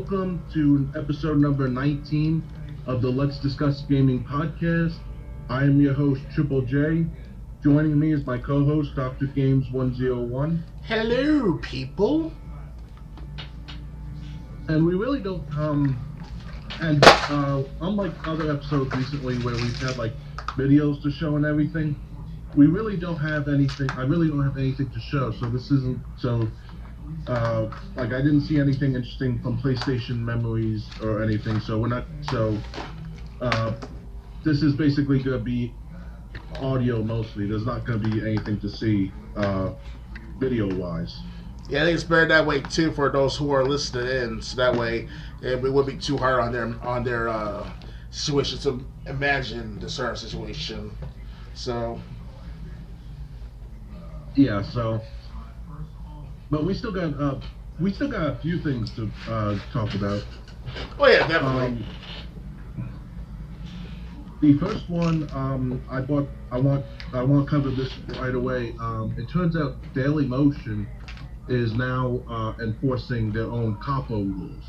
welcome to episode number 19 of the Let's Discuss Gaming podcast. I am your host, Triple J. Joining me is my co-host, Dr. Games 101. Hello, people. And we really don't, unlike other episodes recently where we've had like videos to show and everything, we really don't have anything. I really don't have anything to show, so this isn't so. I didn't see anything interesting from PlayStation Memories or anything, so we're not. So this is basically gonna be audio mostly. There's not gonna be anything to see video-wise. Yeah, I think it's better that way too for those who are listening in, so that way it wouldn't be too hard on their situation to imagine the certain situation. So yeah, so. But we still got a few things to talk about. Oh yeah, definitely. The first one I want to cover this right away. It turns out Dailymotion is now enforcing their own capo rules.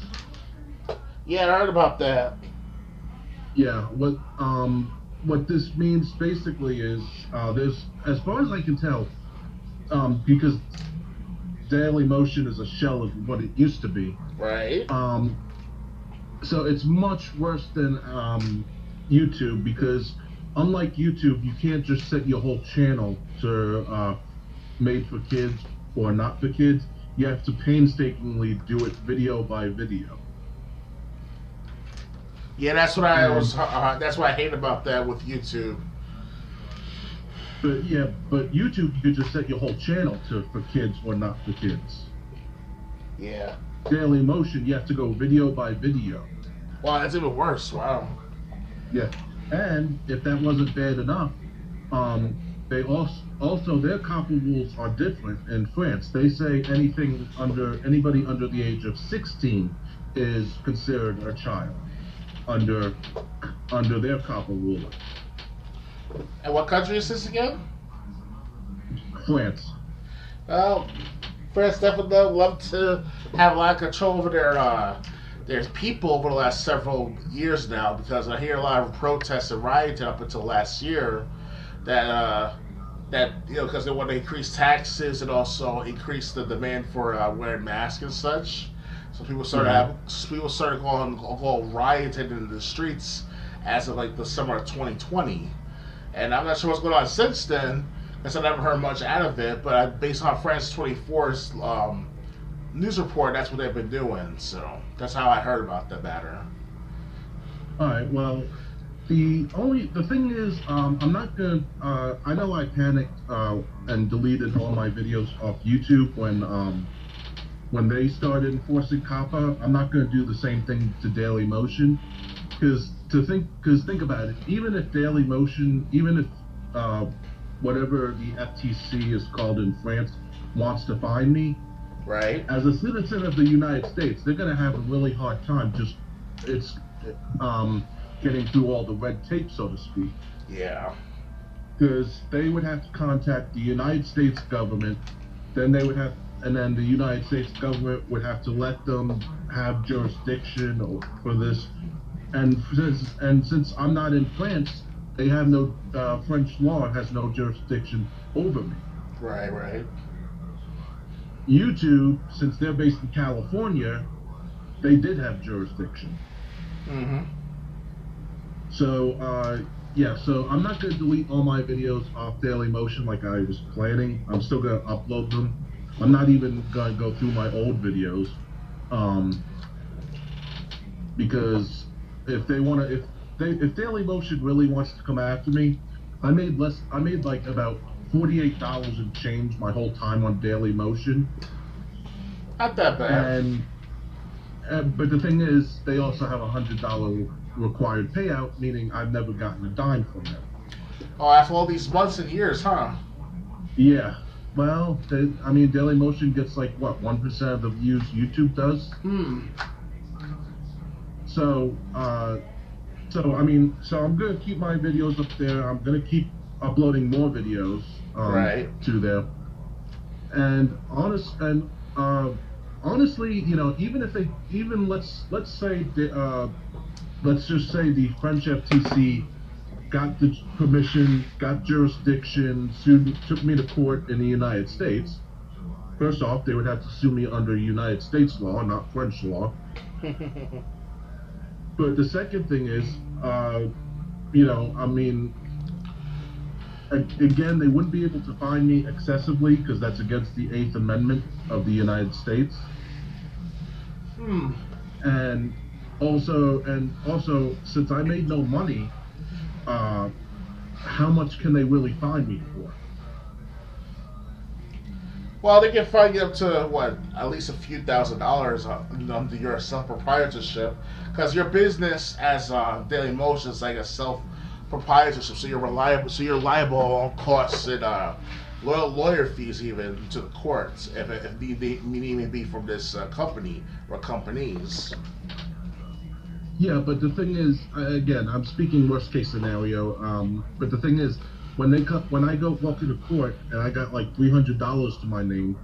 Yeah, I heard about that. Yeah, what this means basically is there's, as far as I can tell, because Dailymotion is a shell of what it used to be. Right. So it's much worse than YouTube, because unlike YouTube, you can't just set your whole channel to made for kids or not for kids. You have to painstakingly do it video by video. Yeah, that's what that's what I hate about that with YouTube. But YouTube, you could just set your whole channel for kids or not for kids. Yeah. Dailymotion, you have to go video by video. Wow, that's even worse. Wow. Yeah, and if that wasn't bad enough, they also their capo rules are different in France. They say anybody under the age of 16 is considered a child under their capo rule. And what country is this again? France. Well, France definitely would love to have a lot of control over their people over the last several years now, because I hear a lot of protests and rioting up until last year that because they want to increase taxes and also increase the demand for wearing masks and such. So people started going rioting in the streets as of like the summer of 2020. And I'm not sure what's going on since then, because I never heard much out of it. But based on France 24's news report, that's what they've been doing. So that's how I heard about the matter. All right. Well, the thing is, I'm not gonna. I know I panicked and deleted all my videos off YouTube when they started enforcing COPPA. I'm not gonna do the same thing to Dailymotion, because think about it. Even if Dailymotion, whatever the FTC is called in France, wants to fine me, right? As a citizen of the United States, they're gonna have a really hard time getting through all the red tape, so to speak. Yeah. Because they would have to contact the United States government, then the United States government would have to let them have jurisdiction for this. And since I'm not in France, they have no French law has no jurisdiction over me. Right. YouTube, since they're based in California, they did have jurisdiction. Mm-hmm. So so I'm not going to delete all my videos off Dailymotion like I was planning. I'm still going to upload them. I'm not even going to go through my old videos, because if Dailymotion really wants to come after me, I made like about $48 and change my whole time on Dailymotion. Not that bad. But the thing is, they also have $100 required payout, meaning I've never gotten a dime from them. Oh, after all these months and years, huh? Yeah. Well, Dailymotion gets like what, 1% of the views YouTube does. So I'm gonna keep my videos up there. I'm gonna keep uploading more videos to there. And honestly, let's say let's just say the French FTC got the permission, got jurisdiction, took me to court in the United States. First off, they would have to sue me under United States law, not French law. But the second thing is, again, they wouldn't be able to find me excessively because that's against the Eighth Amendment of the United States. And also, since I made no money, how much can they really fine me for? Well, they can fine you up to at least a few $1,000s under your self-proprietorship, because your business as Daily Motion is like a self-proprietorship, so you're liable on costs and lawyer fees even to the courts if need be from this company or companies. Yeah, but the thing is, again, I'm speaking worst case scenario. But the thing is, when I go walk into court and I got like $300 to my name,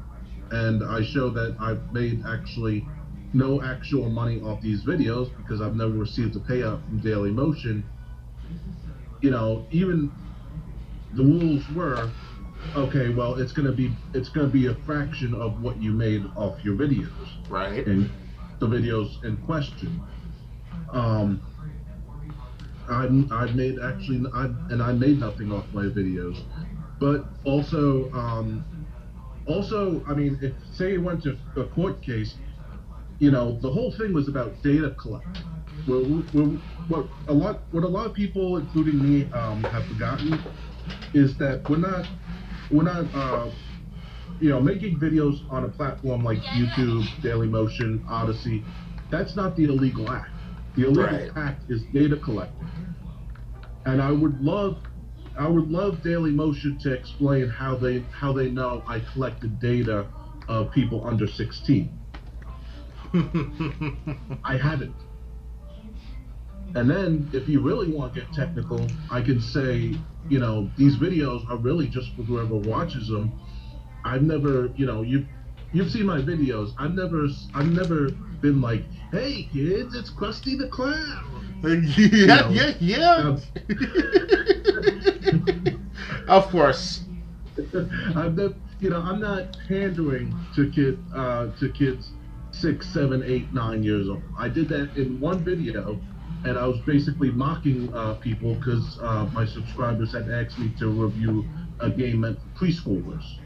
and I show that I've made actually no actual money off these videos because I've never received a payout from Daily Motion. Even the rules were, okay, well, it's gonna be a fraction of what you made off your videos, right? And the videos in question. I made nothing off my videos, but also, I mean, if say it went to a court case, the whole thing was about data collecting. What a lot of people, including me, have forgotten is that we're not making videos on a platform like YouTube, Dailymotion, Odyssey. That's not the illegal act. The illegal act is data collecting, and I would love Dailymotion to explain how they know I collected data of people under 16. I haven't. And then, if you really want to get technical, I can say, these videos are really just for whoever watches them. I've never, you've seen my videos. I've never been like, hey kids, it's Krusty the Clown. Yeah. Of course. I'm not pandering to kids 6, 7, 8, 9 years old. I did that in one video, and I was basically mocking people because my subscribers had asked me to review a game meant for preschoolers.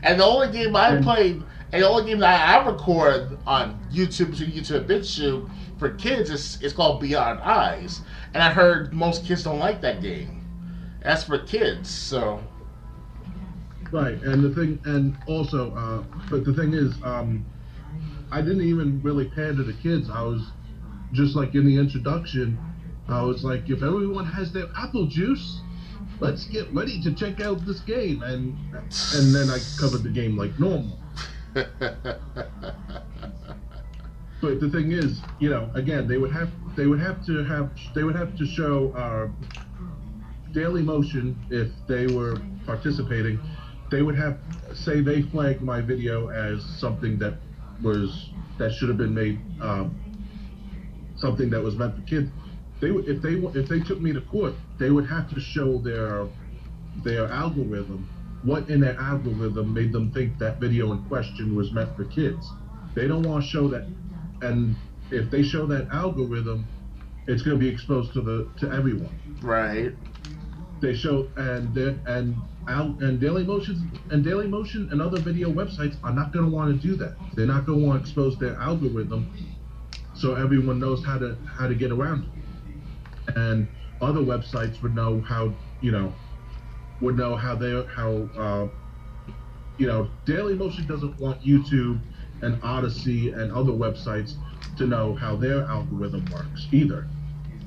And the only game I played, and the only game that I record on YouTube BitChute for kids is called Beyond Eyes. And I heard most kids don't like that game. That's for kids, so. Right, but the thing is, I didn't even really pander to kids. I was just like in the introduction, I was like, if everyone has their apple juice, let's get ready to check out this game, and then I covered the game like normal. But the thing is, again, they would have to show Daily Motion if they were participating. They would have say they flagged my video as something that should have been made something that was meant for kids. If they took me to court, they would have to show their algorithm, what in their algorithm made them think that video in question was meant for kids. They don't want to show that, and if they show that algorithm, it's going to be exposed to everyone. Right. They show and Dailymotion and other video websites are not going to want to do that. They're not going to want to expose their algorithm so everyone knows how to get around it. And other websites would know how Dailymotion doesn't want YouTube and Odyssey and other websites to know how their algorithm works either.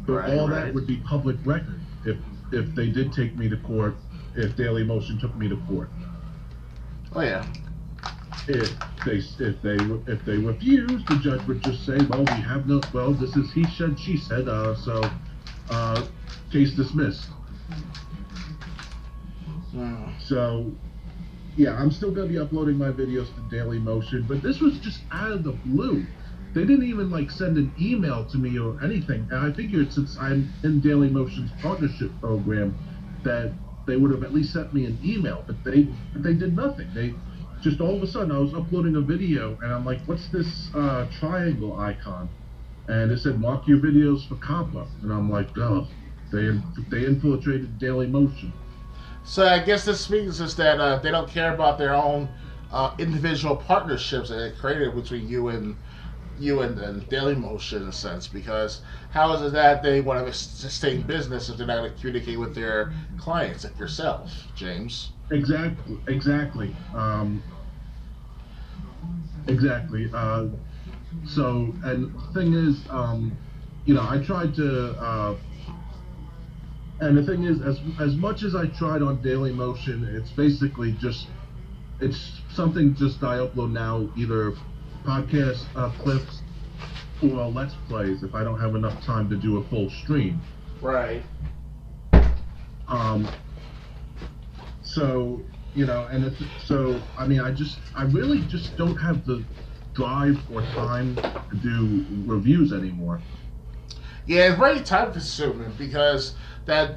But that would be public record if they did take me to court, if Dailymotion took me to court. Oh yeah. If they refuse, the judge would just say, this is he said, she said, so case dismissed. Wow. So yeah, I'm still gonna be uploading my videos to Daily Motion, but this was just out of the blue. They didn't even like send an email to me or anything. And I figured since I'm in Daily Motion's partnership program, that they would have at least sent me an email. But they did nothing. They just all of a sudden I was uploading a video and I'm like, what's this triangle icon? And it said mark your videos for copper, and I'm like, oh, they infiltrated Daily Motion. So I guess this means is that they don't care about their own individual partnerships that they created between you and Daily Motion in a sense. Because how is it that they want to stay in business if they're not going to communicate with their clients like yourself, James? Exactly. Exactly. So, and the thing is, I tried to. And the thing is, as much as I tried on Daily Motion, it's basically it's something just I upload now, either podcast clips or Let's Plays if I don't have enough time to do a full stream. Right. So, I mean, I really just don't have the drive or time to do reviews anymore. Yeah, it's very time consuming because that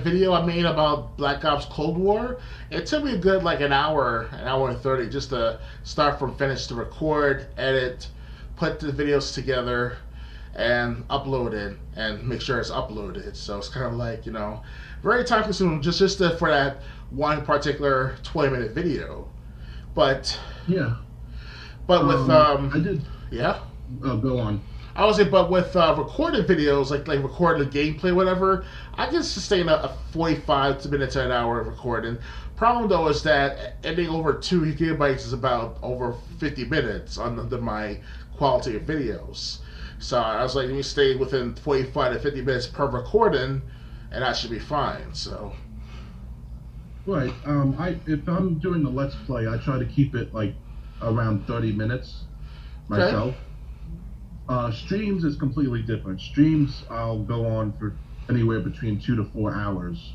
video I made about Black Ops Cold War, it took me a good like an hour and 30 just to start from finish to record, edit, put the videos together, and upload it and make sure it's uploaded. So it's kind of like, very time consuming just for that one particular 20-minute video. But yeah. But with I did. Yeah. Oh, go on. I would say, but with recorded videos, like recording the gameplay, whatever, I can sustain a 45 minutes to an hour of recording. Problem though is that anything over 2 gigabytes is about over 50 minutes on my quality of videos. So I was like, let me stay within 45 to 50 minutes per recording, and that should be fine. So. Right. If I'm doing a Let's Play, I try to keep it like around 30 minutes myself. Okay. Streams is completely different. Streams I'll go on for anywhere between 2 to 4 hours.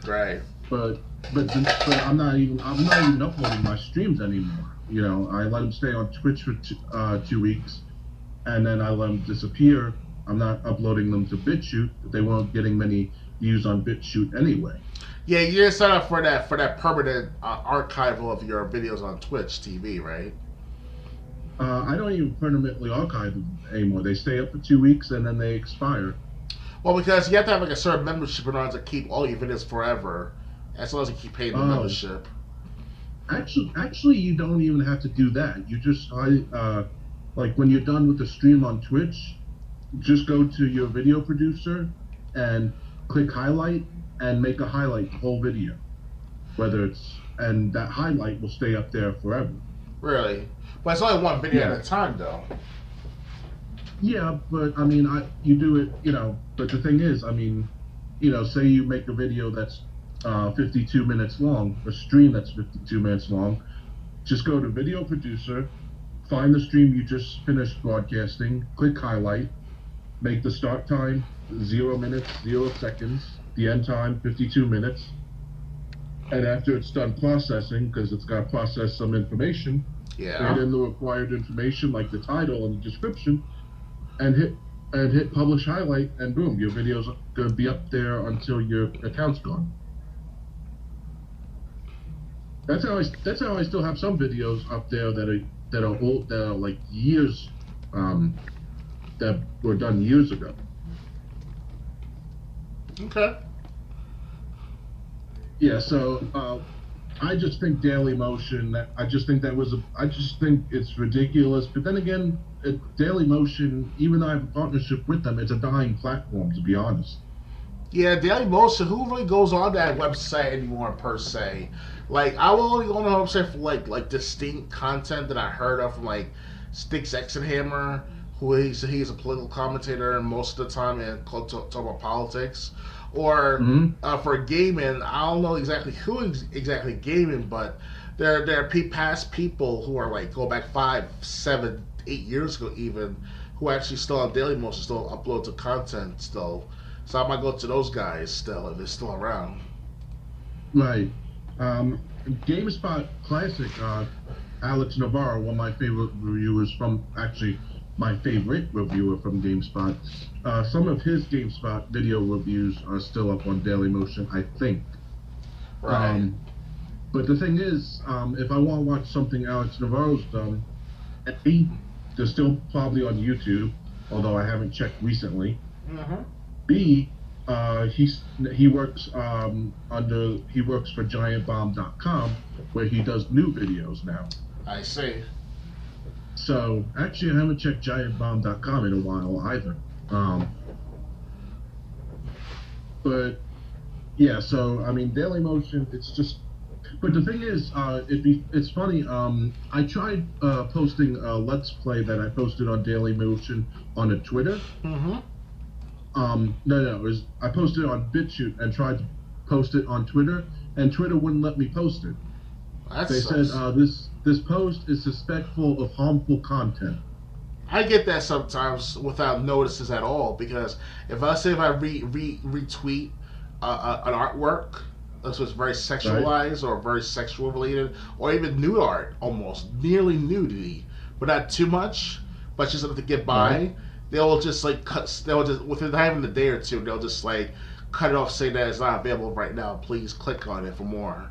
Right. But I'm not even uploading my streams anymore. I let them stay on Twitch for 2 weeks, and then I let them disappear. I'm not uploading them to BitChute. They weren't getting many views on BitChute anyway. Yeah, you're set up for that permanent archival of your videos on Twitch TV, right? I don't even permanently archive them anymore. They stay up for 2 weeks and then they expire. Well, because you have to have like a certain membership in order to keep all your videos forever, as long as you keep paying the membership. Actually, you don't even have to do that. You just, like when you're done with the stream on Twitch, just go to your video producer and click highlight and make a highlight the whole video. And that highlight will stay up there forever. Really? But it's only one video at a time, though. Yeah, but I mean, you do it, but the thing is, I mean, say you make a video that's 52 minutes long, a stream that's 52 minutes long, just go to video producer, find the stream you just finished broadcasting, click highlight, make the start time 0 minutes, 0 seconds, the end time 52 minutes, and after it's done processing, because it's got to process some information, add in the required information like the title and the description, and hit publish highlight, and boom, your video's gonna be up there until your account's gone. That's how I still have some videos up there that are old, that are like years, that were done years ago. Okay. Yeah, so I just think Daily Motion. I just think it's ridiculous. But then again, Daily Motion, even though I have a partnership with them, it's a dying platform, to be honest. Yeah, Daily Motion. Who really goes on that website anymore, per se? Like, I will only go on the website for like distinct content that I heard of from like Sticks Exenhammer, who he's a political commentator, and most of the time and talk about politics. Or for gaming, I don't know exactly who exactly gaming, but there are past people who are like go back 5, 7, 8 years ago even, who actually still on Daily Motion, still upload the content still. So I might go to those guys still if they're still around. Right. GameSpot Classic, Alex Navarro, one of my favorite reviewers from, actually, my favorite reviewer from GameSpot. Some of his GameSpot video reviews are still up on Dailymotion, I think. Right. But the thing is, if I want to watch something Alex Navarro's done, A, they're still probably on YouTube, although I haven't checked recently. Mm-hmm. B, he works for GiantBomb.com, where he does new videos now. I see. So actually, I haven't checked GiantBomb.com in a while either. But yeah, so I mean, Dailymotion, it's just. But the thing is, it's funny. I tried posting a Let's Play that I posted on Dailymotion on a Twitter. Mm-hmm. No, I posted it on BitChute and tried to post it on Twitter, and Twitter wouldn't let me post it. They said this post is suspectful of harmful content. I get that sometimes without notices at all, because if I retweet an artwork that's very sexualized or very sexual related, or even nude art, almost nearly nudity, but not too much, but just enough to get by. Right. They'll just within having a day or two, they'll just like cut it off, say that it's not available right now. Please click on it for more,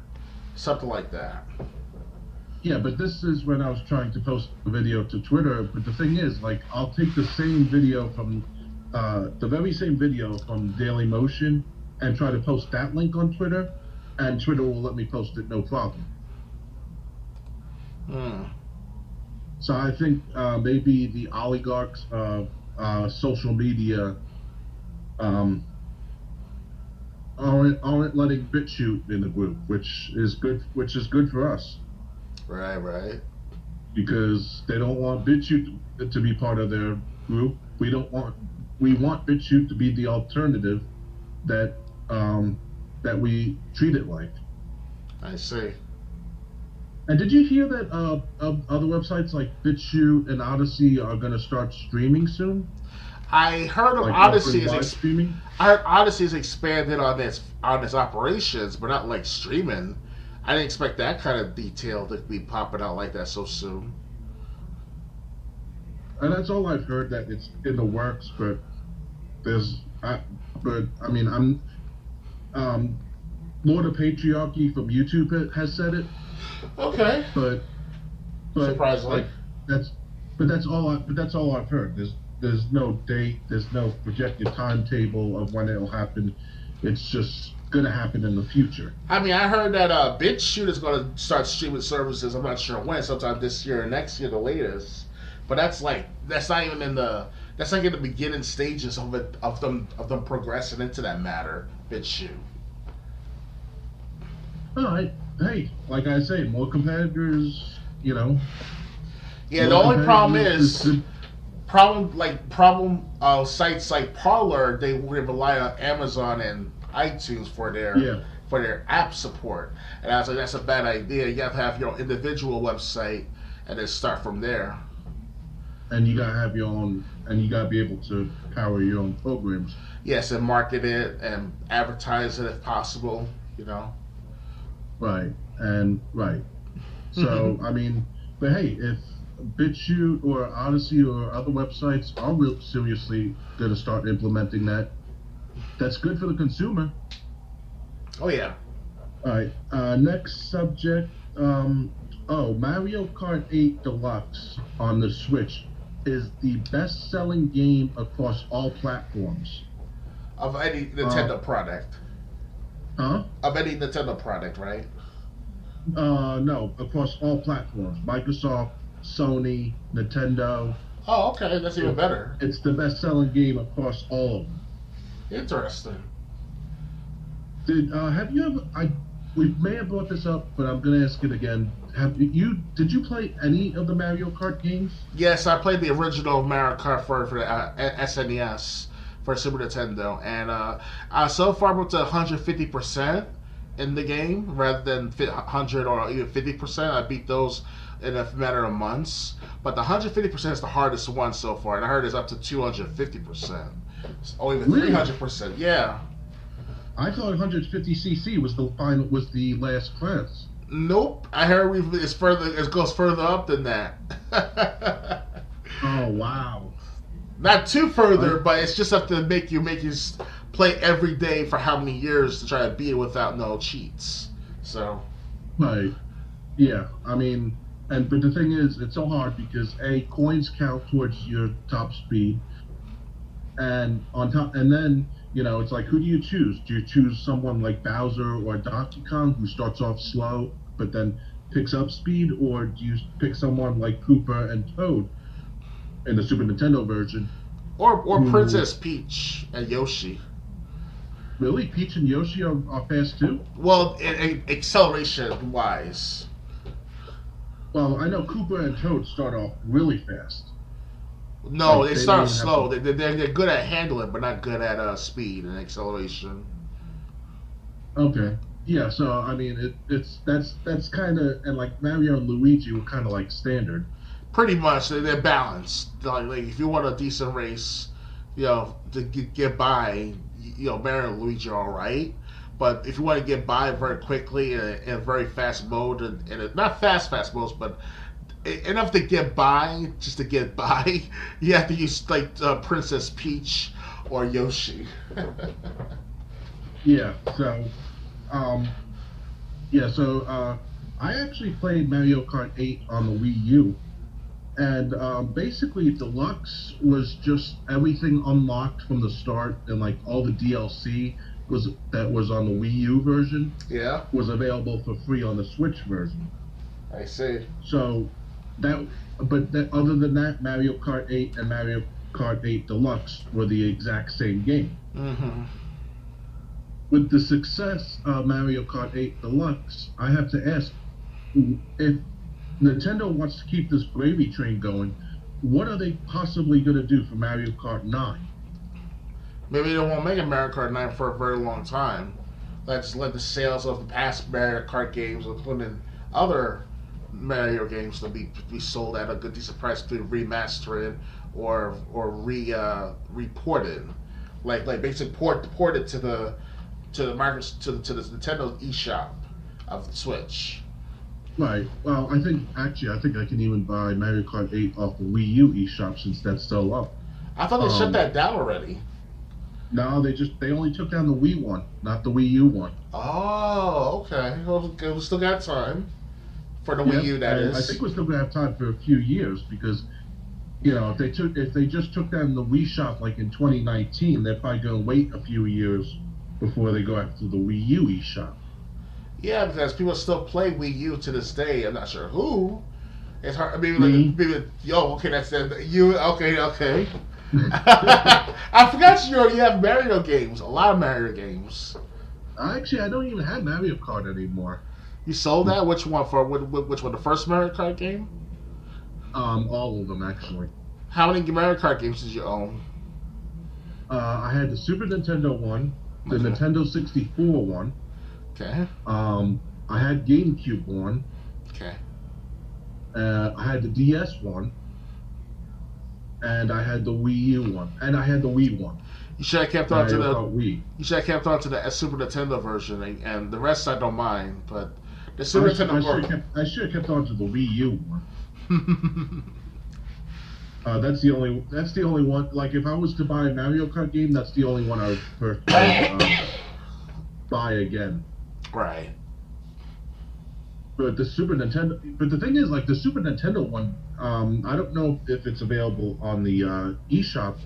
something like that. Yeah, but this is when I was trying to post a video to Twitter. But the thing is, like, I'll take the same video from the very same video from Dailymotion and try to post that link on Twitter, and Twitter will let me post it no problem. So I think maybe the oligarchs of social media aren't letting BitChute in the group, which is good for us. Right. Because they don't want BitChute to be part of their group. We want BitChute to be the alternative that we treat it like. I see. And did you hear that other websites like BitChute and Odyssey are going to start streaming soon? I heard of like Odyssey streaming. I heard Odyssey is expanded on its operations, but not like streaming. I didn't expect that kind of detail to be popping out like that so soon. And that's all I've heard, that it's in the works. But Lord of Patriarchy from YouTube has said it. Okay. But surprisingly, that's all I've heard. There's no date. There's no projected timetable of when it'll happen. It's just gonna happen in the future. I mean, I heard that BitChute is gonna start streaming services. I'm not sure when. Sometime this year or next year, the latest. But that's not even in the beginning stages of them progressing into that matter. BitChute. All right. Hey, like I say, more competitors. Yeah, the only problem is sites like Parler, they rely on Amazon and iTunes for their app support, and I was like, that's a bad idea. You have to have your own individual website and then start from there. And you gotta have your own, and you gotta be able to power your own programs. Yes, and market it and advertise it if possible. Right. So I mean, but hey, if BitChute or Odyssey or other websites are seriously gonna start implementing that, that's good for the consumer. Oh yeah. All right. Next subject. Mario Kart 8 Deluxe on the Switch is the best-selling game across all platforms of any Nintendo product. Huh? Of any Nintendo product, right? No, across all platforms. Microsoft, Sony, Nintendo. Oh, okay, that's even better. It's the best-selling game across all of them. Interesting. Have you ever? We may have brought this up, but I'm gonna ask it again. Did you play any of the Mario Kart games? Yes, I played the original Mario Kart for the SNES for Super Nintendo, and so far I'm up to 150% in the game rather than 100 or even 50%. I beat those in a matter of months, but the 150% is the hardest one so far, and I heard it's up to 250%, or even 300%. Yeah. I thought 150cc was the last class. Nope, I heard it goes further up than that. Oh wow! Not too further, but it's just up to make you play every day for how many years to try to beat it without no cheats. So, Right. Yeah. I mean, but the thing is, it's so hard because coins count towards your top speed, and then it's like, who do you choose? Do you choose someone like Bowser or Donkey Kong who starts off slow but then picks up speed, or do you pick someone like Koopa and Toad in the Super Nintendo version? or Princess Peach and Yoshi. Really, Peach and Yoshi are fast too? Well, in acceleration wise. Well, I know Koopa and Toad start off really fast. No, Like, they they start don't even slow. have They're good at handling, but not good at speed and acceleration. Okay. Yeah, so I mean, that's kind of, and like Mario and Luigi were kind of like standard. Pretty much, they're balanced. Like if you want a decent race, to get by, Mario and Luigi are all right. But if you want to get by very quickly in a very fast mode, and not fast modes, but enough to get by, just to get by, you have to use like Princess Peach or Yoshi. Yeah. So, I actually played Mario Kart 8 on the Wii U, and basically Deluxe was just everything unlocked from the start, and like all the DLC that was on the Wii U version Yeah, was available for free on the Switch version. I see. So other than that, Mario Kart 8 and Mario Kart 8 Deluxe were the exact same game. Mm-hmm. With the success of Mario Kart 8 Deluxe, I have to ask, if Nintendo wants to keep this gravy train going, what are they possibly going to do for Mario Kart 9? Maybe they won't make a Mario Kart 9 for a very long time. Let's let the sales of the past Mario Kart games, including other Mario games, to be sold at a good decent price, to remaster it or reported, like basically port it to the Nintendo eShop of the Switch. Right. Well, I think I can even buy Mario Kart 8 off the Wii U eShop since that's still up. I thought they shut that down already. No, they only took down the Wii one, not the Wii U one. Oh, okay. Well, we still got time for the Wii U. That is. I think we're still gonna have time for a few years because, if they just took down the Wii Shop like in 2019, they're probably gonna wait a few years before they go after the Wii U eShop. Yeah, because people still play Wii U to this day. I'm not sure who. It's hard. Maybe okay, that's you. Okay. I forgot you have Mario games. A lot of Mario games. Actually, I don't even have Mario Kart anymore. You sold that? Which one? Which one? The first Mario Kart game? All of them actually. How many Mario Kart games did you own? I had the Super Nintendo one, the Nintendo 64 one. Okay. I had GameCube one. Okay. I had the DS one. And I had the Wii U one, and I had the Wii one. You should have kept on to the Wii. You should have kept on to the Super Nintendo version, and the rest I don't mind. But the Super Nintendo version, I should have kept on to the Wii U one. That's the only one. Like if I was to buy a Mario Kart game, that's the only one I would buy again. Right. But the thing is, like the Super Nintendo one, I don't know if it's available on the eShop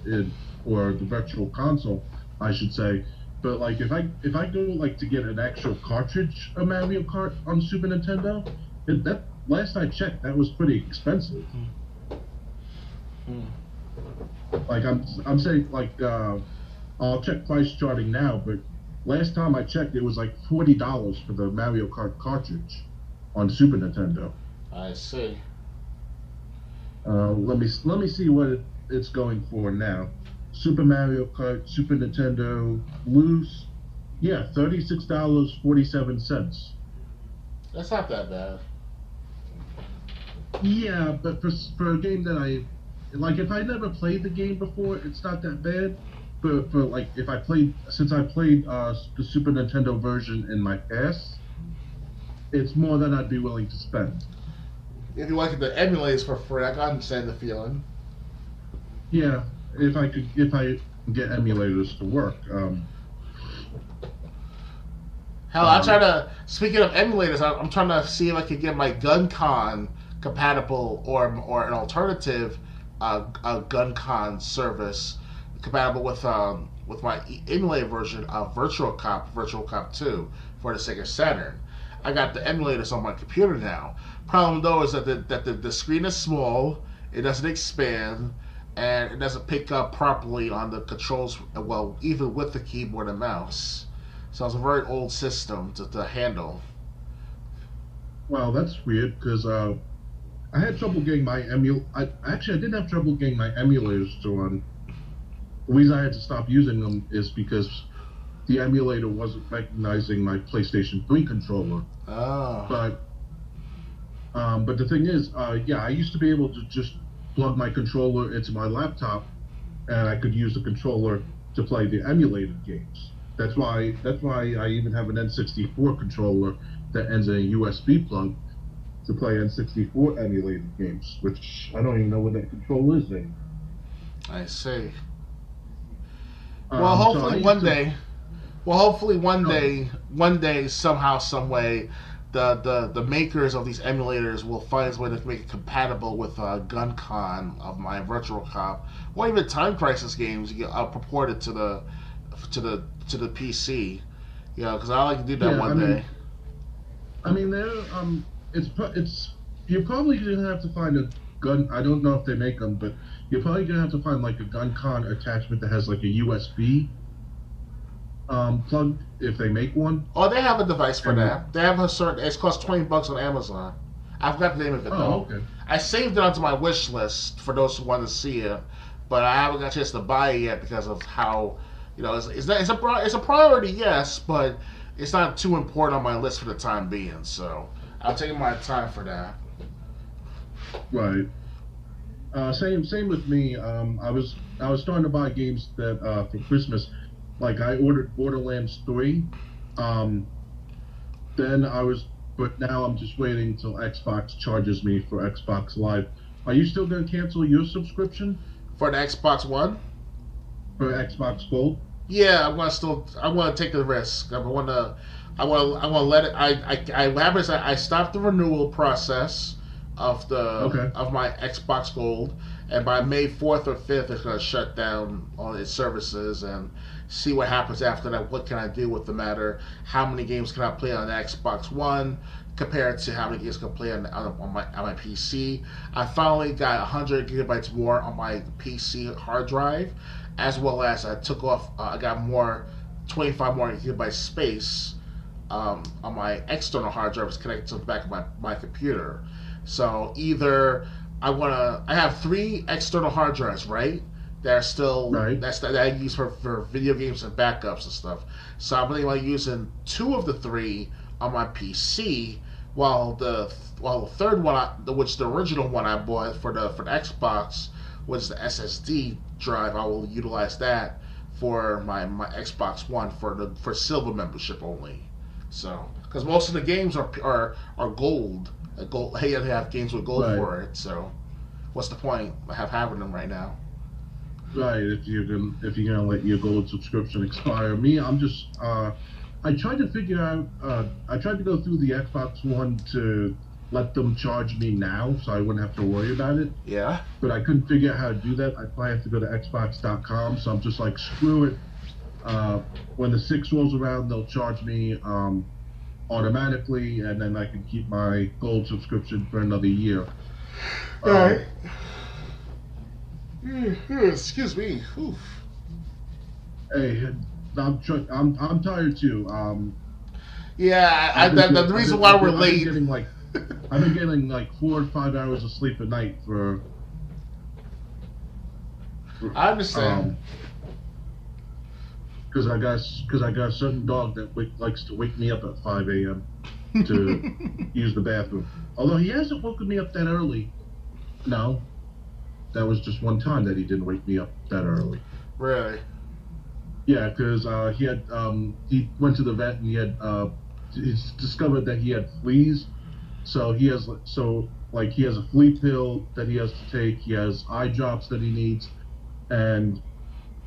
or the Virtual Console, I should say. But like if I go like to get an actual cartridge of Mario Kart on Super Nintendo, that last I checked, that was pretty expensive. Like I'm saying, like I'll check price charting now, but last time I checked, it was like $40 for the Mario Kart cartridge on Super Nintendo. I see. Let me see what it's going for now. Super Mario Kart, Super Nintendo, loose. Yeah, $36.47. That's not that bad. Yeah, but for a game that I like, if I never played the game before, it's not that bad. for like if I played the Super Nintendo version in my past, it's more than I'd be willing to spend. If you like the emulators for free, I can understand the feeling. Yeah, if I get emulators to work. Hell, I try to. Speaking of emulators, I'm trying to see if I can get my GunCon compatible or an alternative GunCon service compatible with my emulator version of Virtual Cop 2 for the Sega Saturn. I got the emulators on my computer now. Problem though is that the screen is small, it doesn't expand, and it doesn't pick up properly on the controls. Well, even with the keyboard and mouse. So it's a very old system to handle. Well, that's weird because I had trouble getting my I didn't have trouble getting my emulators to run. The reason I had to stop using them is because the emulator wasn't recognizing my PlayStation 3 controller. Oh. But the thing is, I used to be able to just plug my controller into my laptop, and I could use the controller to play the emulated games. That's why I even have an N64 controller that ends in a USB plug to play N64 emulated games, which I don't even know where that controller is in. I see. Well, hopefully one day, somehow, some way, the makers of these emulators will find a way to make it compatible with GunCon of my Virtual Cop, or even Time Crisis games purported to the PC. Because I like to do that one day. I mean, you're probably gonna have to find a gun. I don't know if they make them, but you're probably gonna have to find like a GunCon attachment that has like a USB plug if they make one. Oh, they have a device for that. They have a certain. It costs $20 on Amazon. I forgot the name of it though. Okay. I saved it onto my wish list for those who want to see it, but I haven't got a chance to buy it yet because of how. It's a priority, yes, but it's not too important on my list for the time being. So I'll take my time for that. Right. Same with me. I was starting to buy games that for Christmas, like I ordered Borderlands 3. But now I'm just waiting until Xbox charges me for Xbox Live. Are you still going to cancel your subscription for the Xbox One? For Xbox Gold? Yeah, I want to take the risk. I want to let it. I stopped the renewal process of my Xbox Gold, and by May 4th or 5th, it's going to shut down all its services and see what happens after that. What can I do with the matter? How many games can I play on the Xbox One compared to how many games can I play on my PC? I finally got 100 gigabytes more on my PC hard drive, as well as I got 25 more gigabytes space on my external hard drive, was connected to the back of my computer. So either I have 3 external hard drives, right? That are still that I use for video games and backups and stuff. So I'm only using 2 of the 3 on my PC, while the third one, which the original one I bought for the Xbox, was the SSD drive. I will utilize that for my Xbox One for silver membership only. So because most of the games are gold. Hey, you have games with gold for it. So what's the point of having them right now? Right, if you're gonna let your gold subscription expire. Me, I'm just I tried to figure out. I tried to go through the Xbox One to let them charge me now, so I wouldn't have to worry about it. Yeah. But I couldn't figure out how to do that. I probably have to go to Xbox.com. So I'm just like, screw it. When the 6 rolls around, they'll charge me automatically, and then I can keep my gold subscription for another year. All right. Excuse me. Oof. Hey, I'm tired too. Yeah, the reason why we're late. I've been getting like 4 or 5 hours of sleep a night for I understand. Because I got a certain dog that likes to wake me up at 5 a.m. to use the bathroom. Although he hasn't woken me up that early. No, that was just one time that he didn't wake me up that early. Really? Yeah, because he went to the vet and he's discovered that he had fleas. So he has a flea pill that he has to take. He has eye drops that he needs, and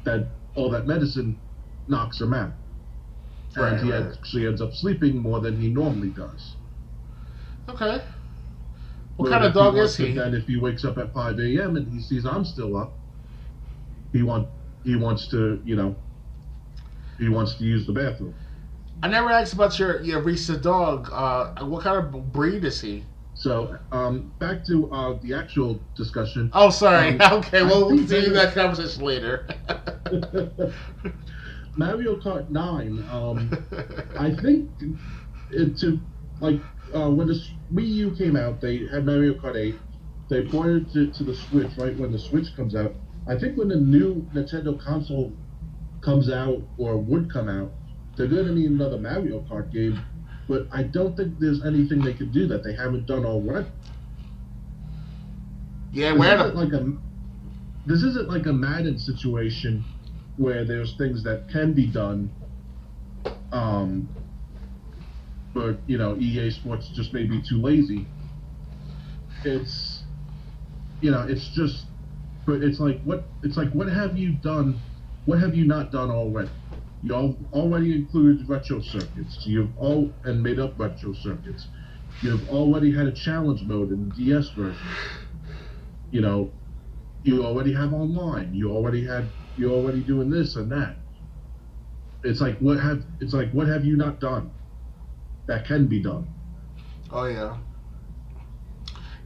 that all that medicine knocks him out. And he Right. actually ends up sleeping more than he normally does. Okay. What But kind of dog is he? then if he wakes up at 5 a.m. and he sees I'm still up, he want he wants to he wants to use the bathroom. I never asked about your recent dog. What kind of breed is he? So back to the actual discussion. Oh, sorry. Okay, we'll do that that conversation later. Mario Kart 9. I think when the Wii U came out, they had Mario Kart 8. They ported it to the Switch right when the Switch comes out. I think when the new Nintendo console comes out or would come out, they're going to need another Mario Kart game. But I don't think there's anything they could do that they haven't done already. Yeah, This isn't like a Madden situation where there's things that can be done, but EA Sports just may be too lazy. It's what have you done? What have you not done already? You already included retro circuits. And made up retro circuits. You've already had a challenge mode in the DS version. You already have online. You're already doing this and that. It's like what have you not done that can be done? Oh yeah.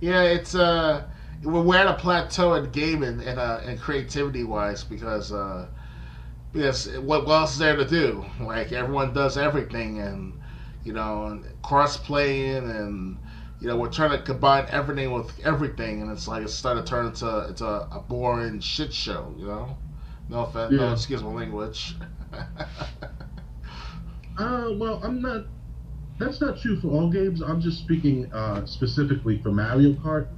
Yeah, it's we're at a plateau in gaming and creativity wise because what else is there to do? Like everyone does everything and and cross playing and we're trying to combine everything with everything and it's like it's starting to turn into a boring shit show. No offense, no excuse my language. Well, I'm not. That's not true for all games. I'm just speaking specifically for Mario Kart.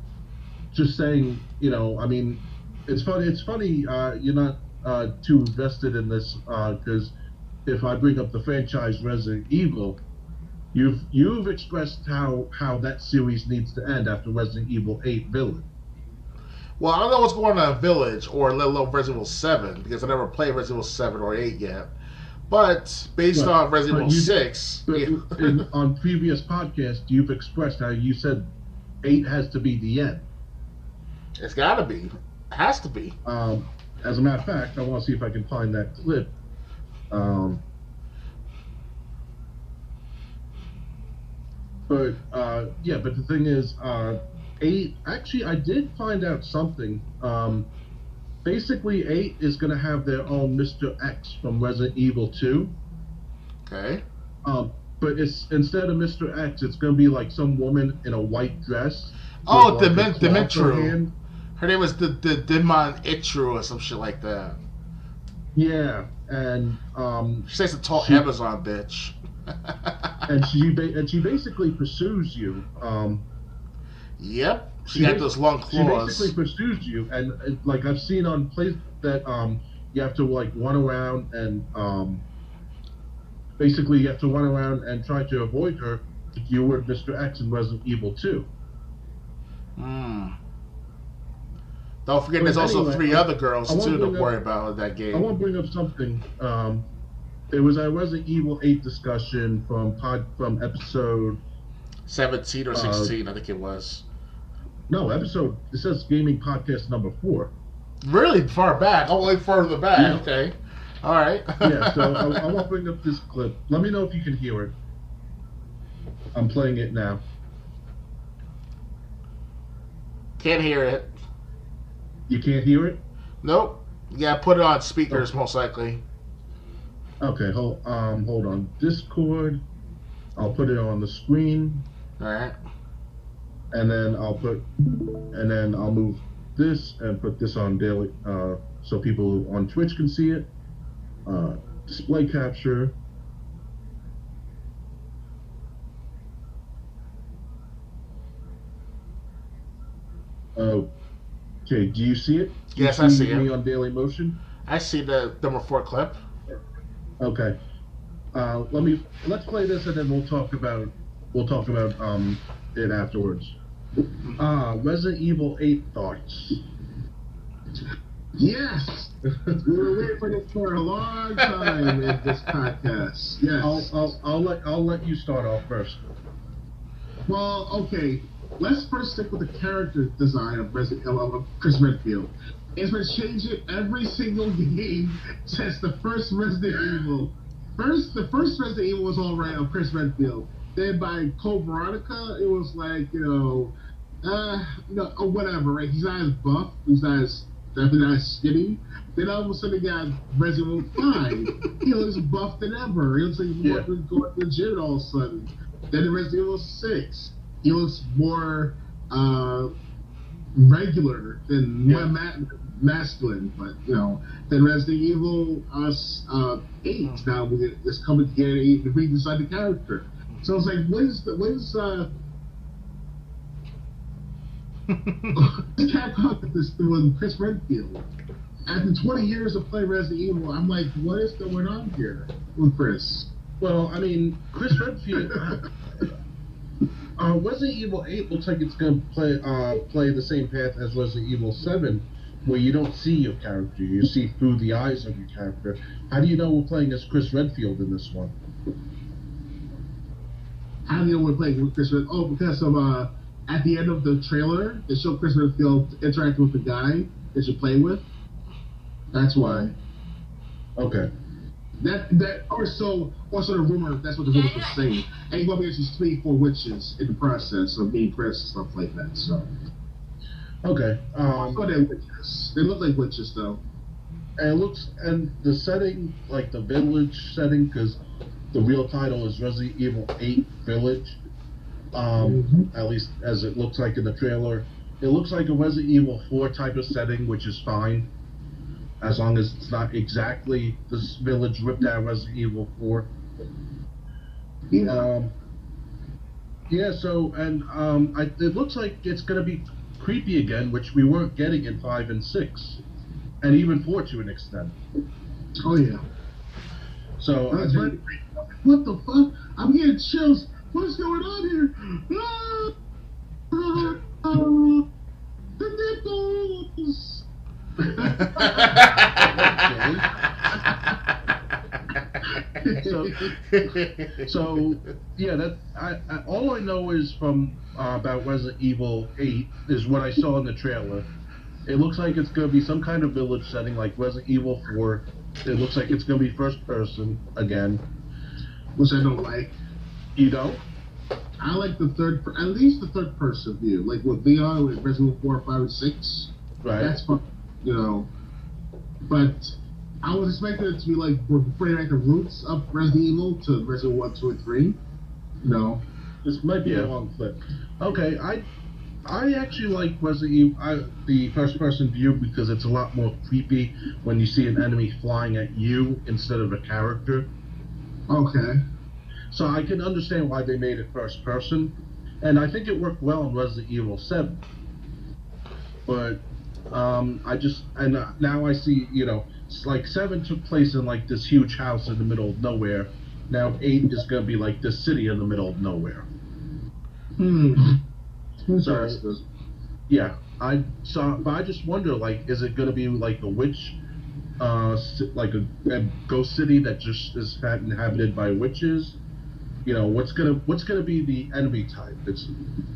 Just saying, I mean, it's funny. It's funny you're not too invested in this because if I bring up the franchise Resident Evil, you've expressed how that series needs to end after Resident Evil 8 Village. Well, I don't know what's going on in Village or let alone Resident Evil 7 because I never played Resident Evil 7 or 8 yet. But based on Resident Evil 6... on previous podcasts, you've expressed how you said 8 has to be the end. It's got to be. It has to be. As a matter of fact, I want to see if I can find that clip. But the thing is, 8, actually, I did find out something. Basically, 8 is going to have their own Mr. X from Resident Evil 2. Okay. But instead of Mr. X, it's going to be like some woman in a white dress. Oh, Dimitru. Her name was Dimon Itru or some shit like that. Yeah, and she says a tall Amazon bitch. and she basically pursues you. Yep. She got those long claws. She basically pursues you, and like I've seen on places that you have to like run around and basically you have to run around and try to avoid her if you were Mr. X in Resident Evil 2. Don't forget, there's also 3 other girls too to worry about in that game. I want to bring up something. There was a Resident Evil 8 discussion from episode 17 or 16, I think it was. No, it says gaming podcast number 4. Really far back? Oh, way further back. Yeah. Okay. All right. Yeah, so I want to bring up this clip. Let me know if you can hear it. I'm playing it now. Can't hear it. You can't hear it? Nope. Yeah, put it on speakers most likely. Okay, hold on. Discord. I'll put it on the screen. All right. And then I'll move this and put this on daily, so people on Twitch can see it. Display capture. Okay, do you see it? Yes, I see it. Me on Daily Motion? I see the number 4 clip. Okay. Let's play this and then we'll talk about it afterwards. Resident Evil 8 thoughts. Yes, we were waiting for this for a long time in this podcast. Yes. I'll let you start off first. Well, okay. Let's first stick with the character design of Chris Redfield. It's been changing every single game since the first Resident Evil. The first Resident Evil was all right of Chris Redfield. Then by Code Veronica, it was like or whatever, right? He's not as buff. He's not as definitely not as skinny. Then all of a sudden, he got Resident Evil 5. He looks buff than ever. He looks like he's going to the gym all of a sudden. Then in Resident Evil 6, he looks more regular than more masculine. But then Resident Evil 8 now is coming together to redesign the character. So it's like, when's Capcom this doing Chris Redfield? After 20 years of playing Resident Evil, I'm like, what is going on here with Chris? Well, I mean, Chris Redfield. Resident Evil 8 looks like it's going to play the same path as Resident Evil 7, where you don't see your character, you see through the eyes of your character. How do you know we're playing as Chris Redfield in this one? How do you know we're playing with Chris Redfield? Oh, because of at the end of the trailer, they show Chris Redfield interacting with the guy that you're playing with. That's why. Okay. Also the rumor, that's what the rumor was saying. And you're going to be actually 24 witches in the process of being Chris and stuff like that, so. Okay. They're witches. They look like witches, though. And the setting, like the village setting, because the real title is Resident Evil 8 Village, at least as it looks like in the trailer. It looks like a Resident Evil 4 type of setting, which is fine, as long as it's not exactly this village ripped out of Resident Evil 4. Yeah. It looks like it's going to be creepy again, which we weren't getting in 5 and 6, and even 4 to an extent. Oh, yeah. So, what the fuck? I'm getting chills. What's going on here? The nipples. So yeah, that all I know is from about Resident Evil 8 is what I saw in the trailer. It looks like it's going to be some kind of village setting like Resident Evil 4. It looks like it's going to be first person again, which I don't like. You don't? I like at least the third person view, like with Leon with Resident Evil 4, 5, and 6. Right. That's fun, But I was expecting it to be like we're bringing back the roots of Resident Evil to Resident Evil 1, 2, and 3. This might be a long clip. Okay, I actually like Resident Evil, the first person view, because it's a lot more creepy when you see an enemy flying at you instead of a character. Okay. So I can understand why they made it first person, and I think it worked well in Resident Evil 7. But now I see, it's like 7 took place in like this huge house in the middle of nowhere. Now 8 is gonna be like this city in the middle of nowhere. So, yeah, but I just wonder, like, is it gonna be like a witch, like a ghost city that just is inhabited by witches? What's gonna be the enemy type? It's,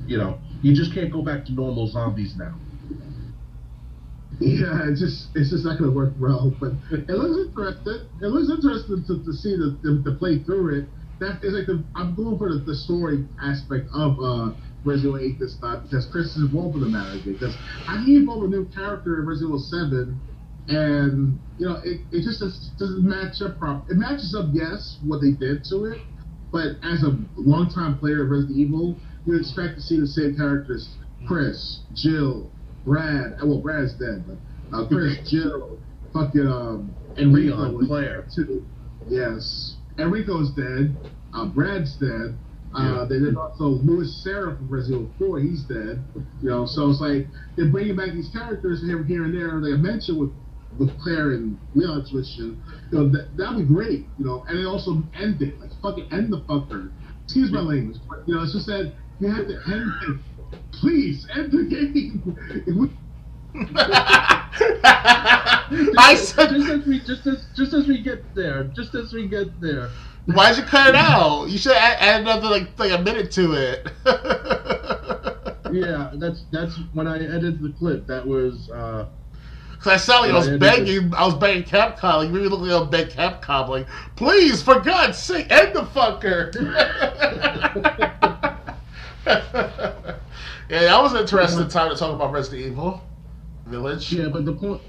you just can't go back to normal zombies now. Yeah, it's just not gonna work well. But it looks interesting. It looks interesting to see to play through it. That is like I'm going for the story aspect of Resident Evil 8 this time, because Chris is involved in the matter again. Because I can involve a new character in Resident Evil 7, and it just doesn't match up properly. It matches up, yes, what they did to it. But as a longtime player of Resident Evil, you expect to see the same characters: Chris, Jill, Brad. Well, Brad's dead, but Chris, Jill, fucking Enrico, Claire too. Yes, Enrico's dead. Brad's dead. They did also Louis Serra from Resident Evil 4. He's dead. So it's like they're bringing back these characters here and there. They mention with with Claire and Leon switching, that'd be great, and it also end it, like fucking end the fucker. Excuse my language, but it's just that you have to end it. Please end the game. I said just as we get there. Why'd you cut it out? You should add another like a minute to it. Yeah, that's when I edited the clip. That was. Cause I sound like I was begging Capcom. Like, maybe look like I was begging Capcom. Like, please, for God's sake, end the fucker. Yeah, that was an interesting time to talk about Resident Evil Village. Yeah, but the point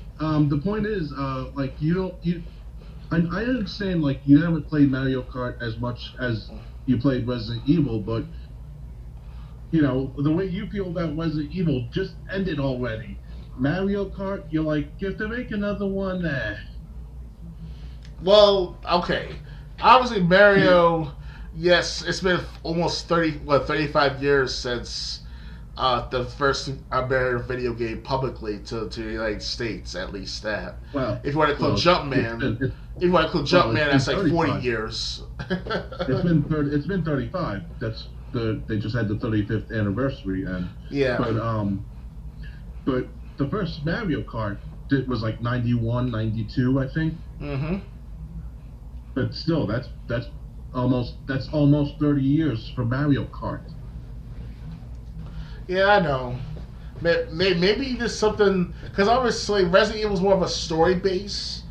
is, like I understand, like you haven't played Mario Kart as much as you played Resident Evil, but the way you feel about Resident Evil, just end it already. Mario Kart, you're like, you have to make another one. Well, okay. Obviously, Mario. Yes, it's been almost 35 years since the first Mario video game publicly to the United States, at least that. Well, if you want to include Jumpman, that's like 40 years. It's been 35. They just had the 35th anniversary, and yeah. But the first Mario Kart was like 91, 92, I think. Mm-hmm. But still, that's almost 30 years for Mario Kart. Yeah, I know. Maybe there's something, because obviously Resident Evil is more of a story-based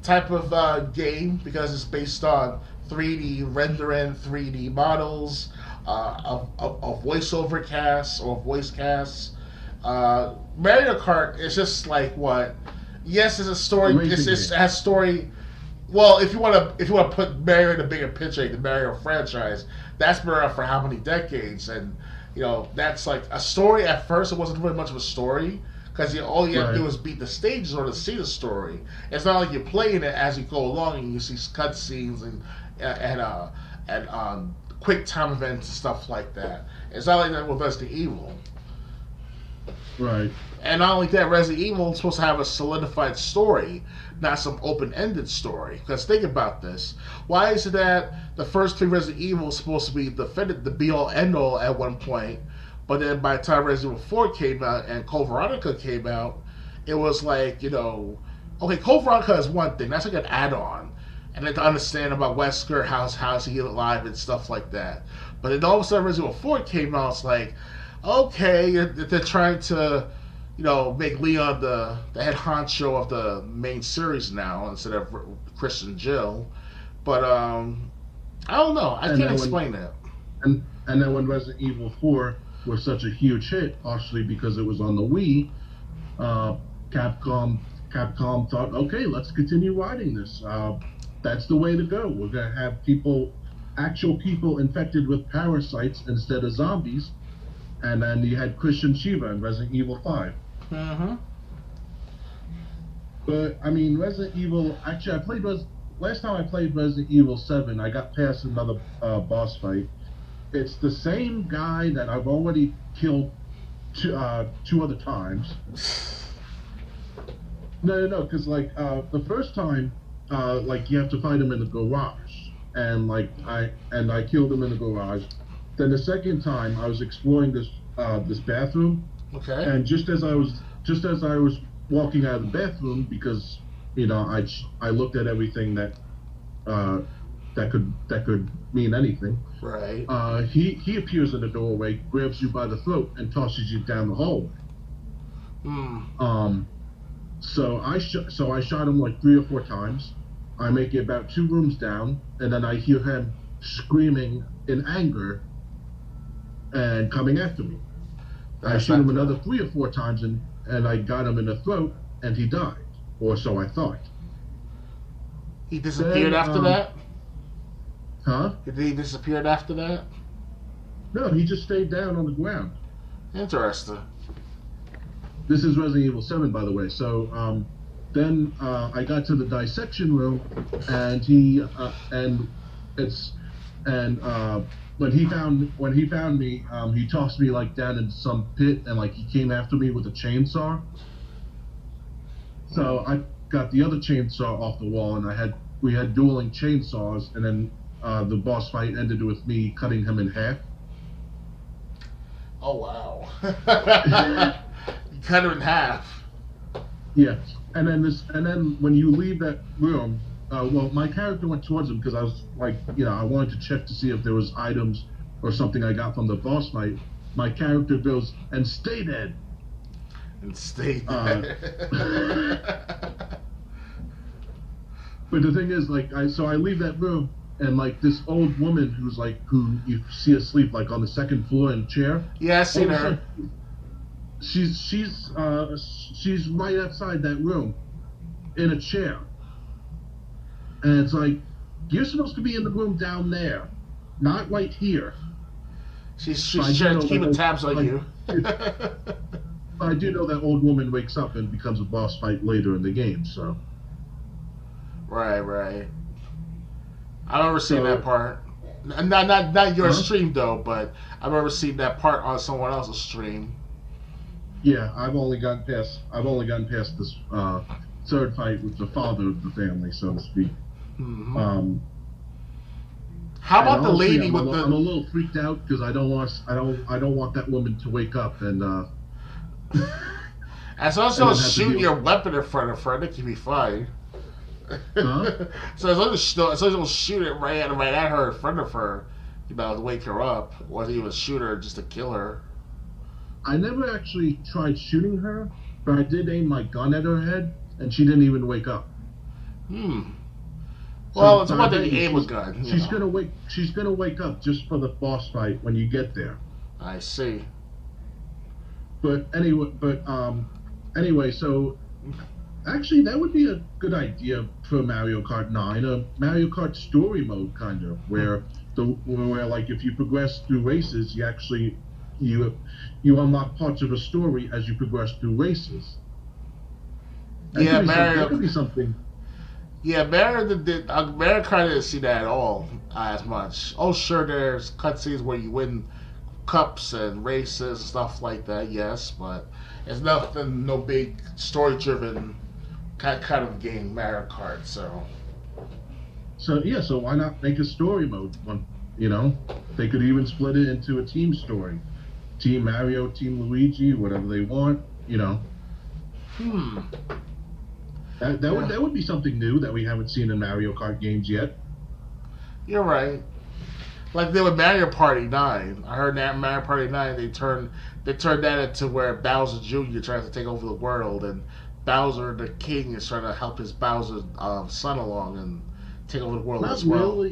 type of game, because it's based on 3D rendering, 3D models, of voiceover casts or voice casts. Mario Kart is just like what? Yes, it's a story. It has story. Well, if you want to put Mario in a bigger picture, like the Mario franchise, that's been around for how many decades, and that's like a story. At first, it wasn't really much of a story because all you have to do is beat the stages or to see the story. It's not like you're playing it as you go along and you see cutscenes and quick time events and stuff like that. It's not like that with Resident Evil. Right. And not only that, Resident Evil is supposed to have a solidified story, not some open-ended story. Because think about this. Why is it that the first 3 Resident Evil is supposed to be the be-all, end-all at one point, but then by the time Resident Evil 4 came out and Code Veronica came out, it was like, okay, Code Veronica is one thing. That's like an add-on. And then to understand about Wesker, how's he alive and stuff like that. But then all of a sudden Resident Evil 4 came out, it's like, okay, they're trying to, make Leon the head honcho of the main series now instead of Chris and Jill. But I don't know. I can't explain that. And then when Resident Evil 4 was such a huge hit, partially because it was on the Wii, Capcom thought, okay, let's continue riding this. That's the way to go. We're gonna have actual people infected with parasites instead of zombies. And then you had Christian Shiva in Resident Evil 5. Mm-hmm. But, I mean, Resident Evil... Actually, last time I played Resident Evil 7, I got past another boss fight. It's the same guy that I've already killed 2 other times. No, because, the first time, you have to fight him in the garage. And, I killed him in the garage. Then the second time, I was exploring this bathroom, okay. And just as I was walking out of the bathroom, because I looked at everything that could mean anything. Right. He appears in the doorway, grabs you by the throat, and tosses you down the hallway. So I shot him like 3 or 4 times. I make it about 2 rooms down, and then I hear him screaming in anger and coming after me. I shoot him another 3 or 4 times, and I got him in the throat, and he died, or so I thought. He disappeared after that? Huh? Did he disappear after that? No, he just stayed down on the ground. Interesting. This is Resident Evil 7, by the way. So then I got to the dissection room, and when he found me, he tossed me down in some pit, and he came after me with a chainsaw. So got the other chainsaw off the wall, and we had dueling chainsaws, and then the boss fight ended with me cutting him in half. Oh wow! You cut him in half. Yeah, and then when you leave that room, well, my character went towards him because I was like, I wanted to check to see if there was items or something I got from the boss fight. My character goes, "And stay dead." And stay dead. But the thing is, like, I leave that room, and like this old woman who you see asleep like on the second floor in a chair. Yeah, I seen her. She's right outside that room, in a chair, and it's like, you're supposed to be in the room down there, not right here. She's trying to keep tabs on you. I do know that old woman wakes up and becomes a boss fight later in the game, so. Right. I remember seeing that part. Not your stream though, but I remember seeing that part on someone else's stream. Yeah, I've only gotten past this third fight with the father of the family, so to speak. Mm-hmm. How about the lady with the? I'm a little freaked out because I don't want that woman to wake up and. As long as you don't shoot your weapon in front of her, that can be fine. Huh? So as long as you don't shoot it right at her in front of her, to wake her up, or even shoot her just to kill her. I never actually tried shooting her, but I did aim my gun at her head, and she didn't even wake up. Well, it's one thing you aim a gun. She's gonna wake up just for the boss fight when you get there. I see. But anyway, so actually that would be a good idea for Mario Kart 9, a Mario Kart story mode kind of, where like if you progress through races, you unlock parts of a story as you progress through races. That could be something. Yeah, Mario Kart didn't see that at all as much. Oh, sure, there's cutscenes where you win cups and races and stuff like that, yes, but it's no big story-driven kind of game, Mario Kart, so why not make a story mode one? They could even split it into a team story. Team Mario, Team Luigi, whatever they want, That would be something new that we haven't seen in Mario Kart games yet. You're right. Like they with Mario Party 9. I heard that Mario Party 9 they turned that into where Bowser Jr. tries to take over the world, and Bowser the King is trying to help his Bowser son along and take over the world as well.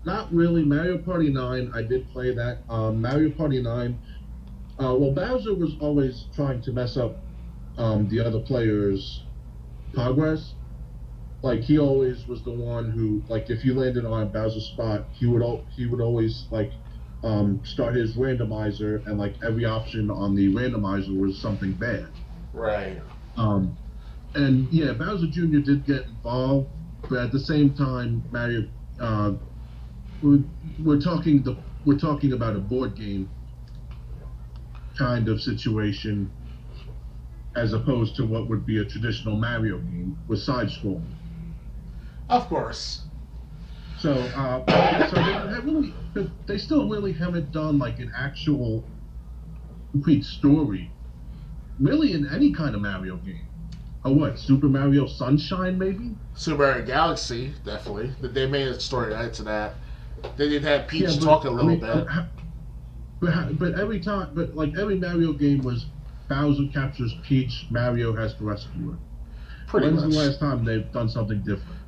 Not really. Mario Party 9, I did play that. Mario Party 9. Bowser was always trying to mess up the other players' progress. Like he always was the one who, like, if you landed on Bowser's spot, he would always like start his randomizer, and like every option on the randomizer was something bad. Right. And yeah, Bowser Jr. did get involved, but at the same time, Mario, we're talking about a board game kind of situation, as opposed to what would be a traditional Mario game with side-scrolling. Of course. So they still really haven't done like an actual complete story, really, in any kind of Mario game. What, Super Mario Sunshine, maybe? Super Mario Galaxy, definitely. They made a story out to that. They did have Peach talk a little bit. But every Mario game was Bowser captures Peach, Mario has to rescue her. When's the last time they've done something different?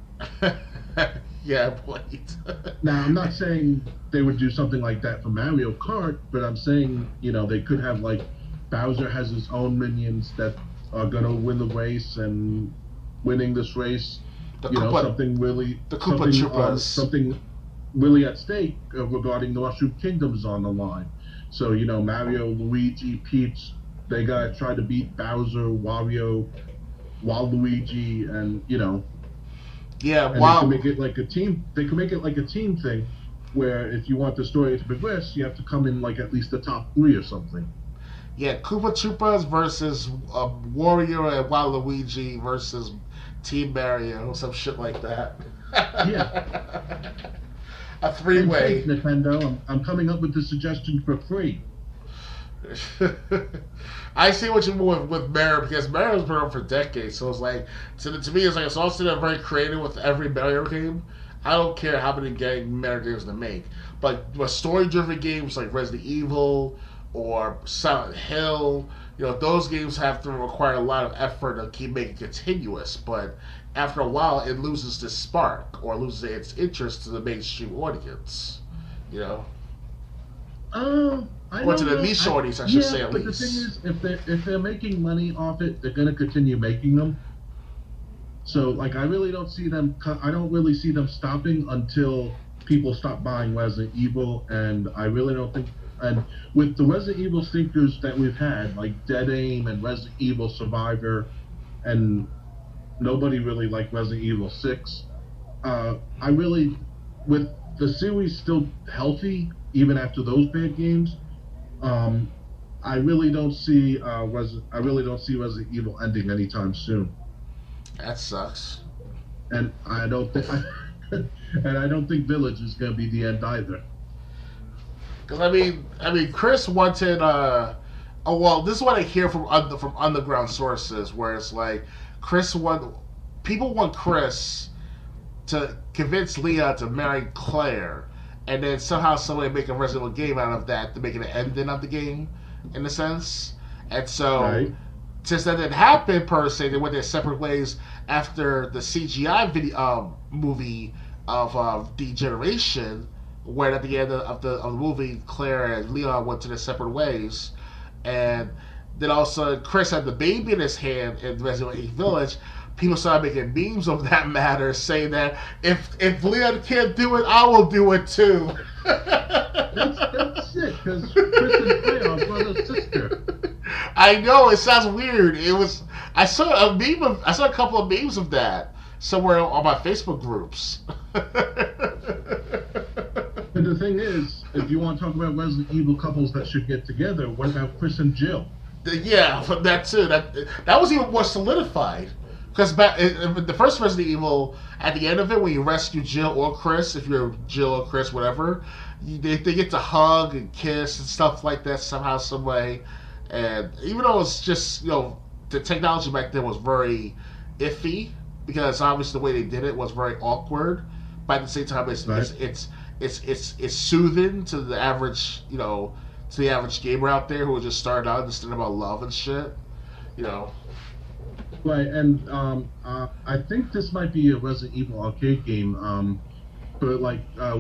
Yeah, wait. Now, I'm not saying they would do something like that for Mario Kart, but I'm saying, they could have, like, Bowser has his own minions that are going to win the race, and winning this race, something really at stake regarding the Mushroom Kingdoms on the line. So, Mario, Luigi, Peach, they got to try to beat Bowser, Wario, Waluigi, and, Yeah, and wow. They can make it like a team. They can make it like a team thing, where if you want the story to progress, you have to come in like at least the top 3 or something. Yeah, Koopa Troopas versus Wario and Waluigi versus Team Mario, some shit like that. Yeah. A three-way. Hey, Nintendo, I'm coming up with the suggestion for free. I see what you mean with Mario, because Mario's been around for decades, so it's like, to me, it's like, it's also very creative with every Mario game. I don't care how many Mario games they make, but story-driven games like Resident Evil or Silent Hill, those games have to require a lot of effort to keep making continuous, but after a while, it loses the spark, or loses its interest to the mainstream audience, or to the niche audience, I should say, at least. But the thing is, if they're making money off it, they're going to continue making them. So, like, I really don't see them. I don't really see them stopping until people stop buying Resident Evil, and I really don't think. And with the Resident Evil stinkers that we've had, like Dead Aim and Resident Evil Survivor, and nobody really liked Resident Evil 6. I really, with the series still healthy even after those bad games, I really don't see Resident Evil ending anytime soon. That sucks. And I don't think Village is going to be the end either. Because I mean, Chris wanted. This is what I hear from underground sources, where it's like people want Chris to convince Leah to marry Claire, and then somehow somebody make a Resident Evil game out of that to make it an ending of the game, in a sense. And so, right. Since that didn't happen per se, they went their separate ways after the CGI movie of Degeneration, where at the end of the movie, Claire and Leon went to their separate ways, and then also Chris had the baby in his hand in Resident Evil Village. People started making memes of that matter, saying that if Leon can't do it, I will do it too. That's it, because Chris and Claire are brother and sister. I know, it sounds weird. I saw a couple of memes of that somewhere on my Facebook groups. And the thing is, if you want to talk about Resident Evil couples that should get together, what about Chris and Jill? Yeah, that too. That was even more solidified. Because back the first Resident Evil, at the end of it, when you rescue Jill or Chris, if you're Jill or Chris, whatever, they get to hug and kiss and stuff like that somehow, some way. And even though it's just, the technology back then was very iffy, because obviously the way they did it was very awkward, but at the same time, it's soothing to the average, gamer out there who just started out understanding about love and shit, Right, and I think this might be a Resident Evil arcade game. But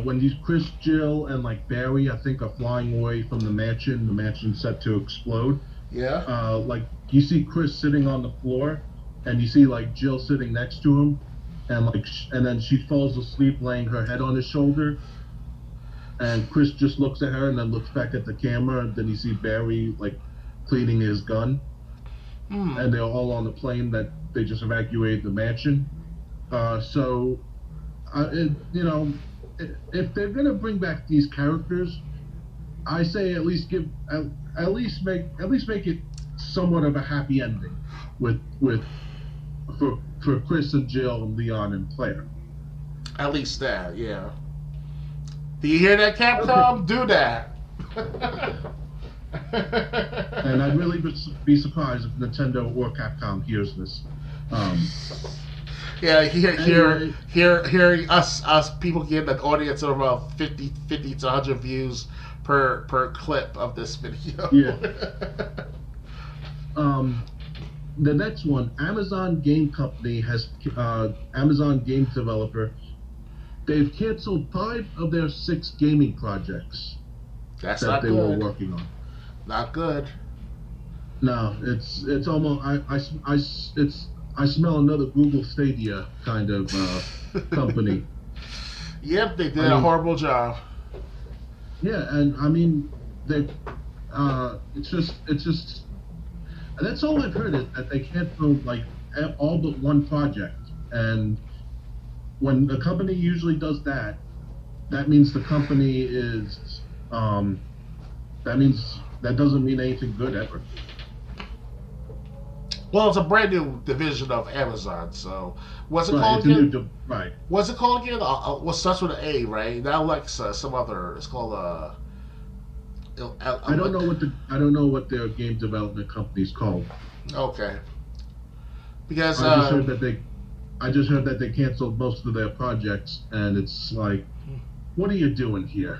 when these Chris, Jill, and Barry, I think, are flying away from the mansion's set to explode. Yeah. You see Chris sitting on the floor, and you see Jill sitting next to him, and then she falls asleep laying her head on his shoulder, and Chris just looks at her and then looks back at the camera, and then you see Barry cleaning his gun. And they're all on the plane that they just evacuated the mansion. If they're gonna bring back these characters, I say at least make it somewhat of a happy ending for Chris and Jill and Leon and Claire. At least that, yeah. Do you hear that, Capcom? Okay. Do that. And I'd really be surprised if Nintendo or Capcom hears this. Yeah, hearing us people get an audience of about 50 to 100 views per clip of this video. Yeah. The next one, Amazon Game Company has Amazon Game Developer. They've canceled 5 of their 6 gaming projects that they were working on. Not good. No, it's almost I smell another Google Stadia kind of company. Yep, they did a horrible job. Yeah, and I mean they it's just that's all I've heard is that they canceled all but one project, and when a company usually does that, that means the company is that doesn't mean anything good ever. Well, it's a brand new division of Amazon. So, what's it Right, called it's a again? right. What's it called again? What starts with an A, right? Not Alexa, some other. It's called I don't know what their game development company's called. Okay. Because I just heard that they canceled most of their projects, and it's like, what are you doing here?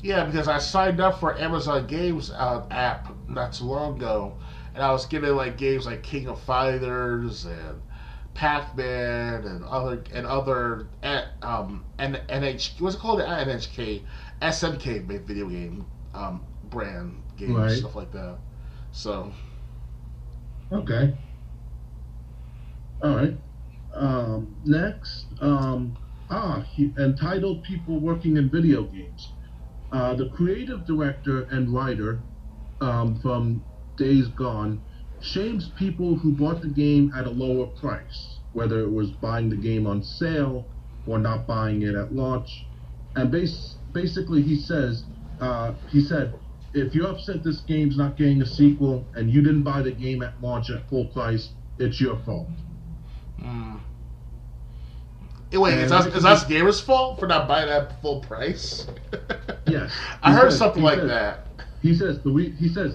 yeah, because I signed up for Amazon Games app not too long ago, and I was getting like games like King of Fighters and Pac-Man and other NH what's it called, the NHK SNK video game brand games, Right. stuff like that. So Okay. All right. Next, entitled people working in video games. The creative director and writer from Days Gone shames people who bought the game at a lower price, whether it was buying the game on sale or not buying it at launch. And basically, he said, if you're upset this game's not getting a sequel and you didn't buy the game at launch at full price, it's your fault. wait, is us gamers' fault for not buying that full price? Yes. I heard something like that. He says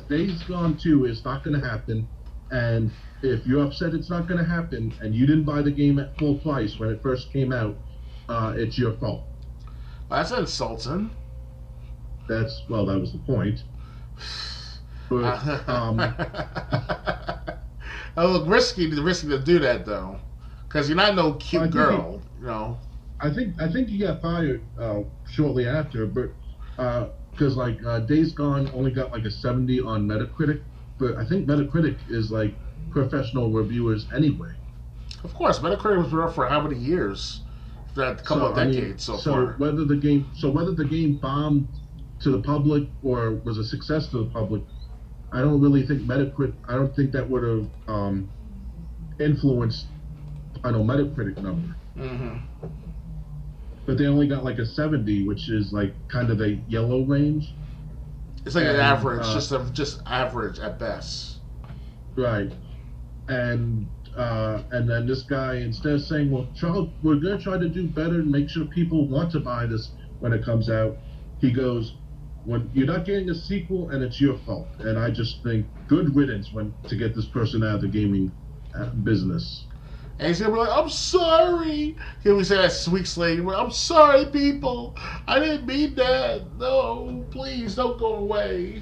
Days Gone 2 is not going to happen, and if you're upset it's not going to happen, and you didn't buy the game at full price when it first came out, it's your fault. That's insulting. That was the point. But, it look risky to do that though, because you're not no cute girl, you know. I think he got fired shortly after, but because Days Gone only got like a 70 on Metacritic, but I think Metacritic is like professional reviewers anyway. Of course, Metacritic was around for how many years? That couple of decades so far. Whether the game bombed to the public or was a success to the public, I don't really think Metacritic. I don't think that would have influenced Metacritic number. Mm-hmm. But they only got like a 70, which is like kind of the yellow range. It's like an average, just average at best. Right. And then this guy, instead of saying, well, we're going to try to do better and make sure people want to buy this when it comes out, he goes, when you're not getting a sequel and it's your fault. And I just think good riddance to get this person out of the gaming business. And he's gonna be like, I'm sorry. He'll be saying that weeks later, I'm sorry, people. I didn't mean that. No, please don't go away.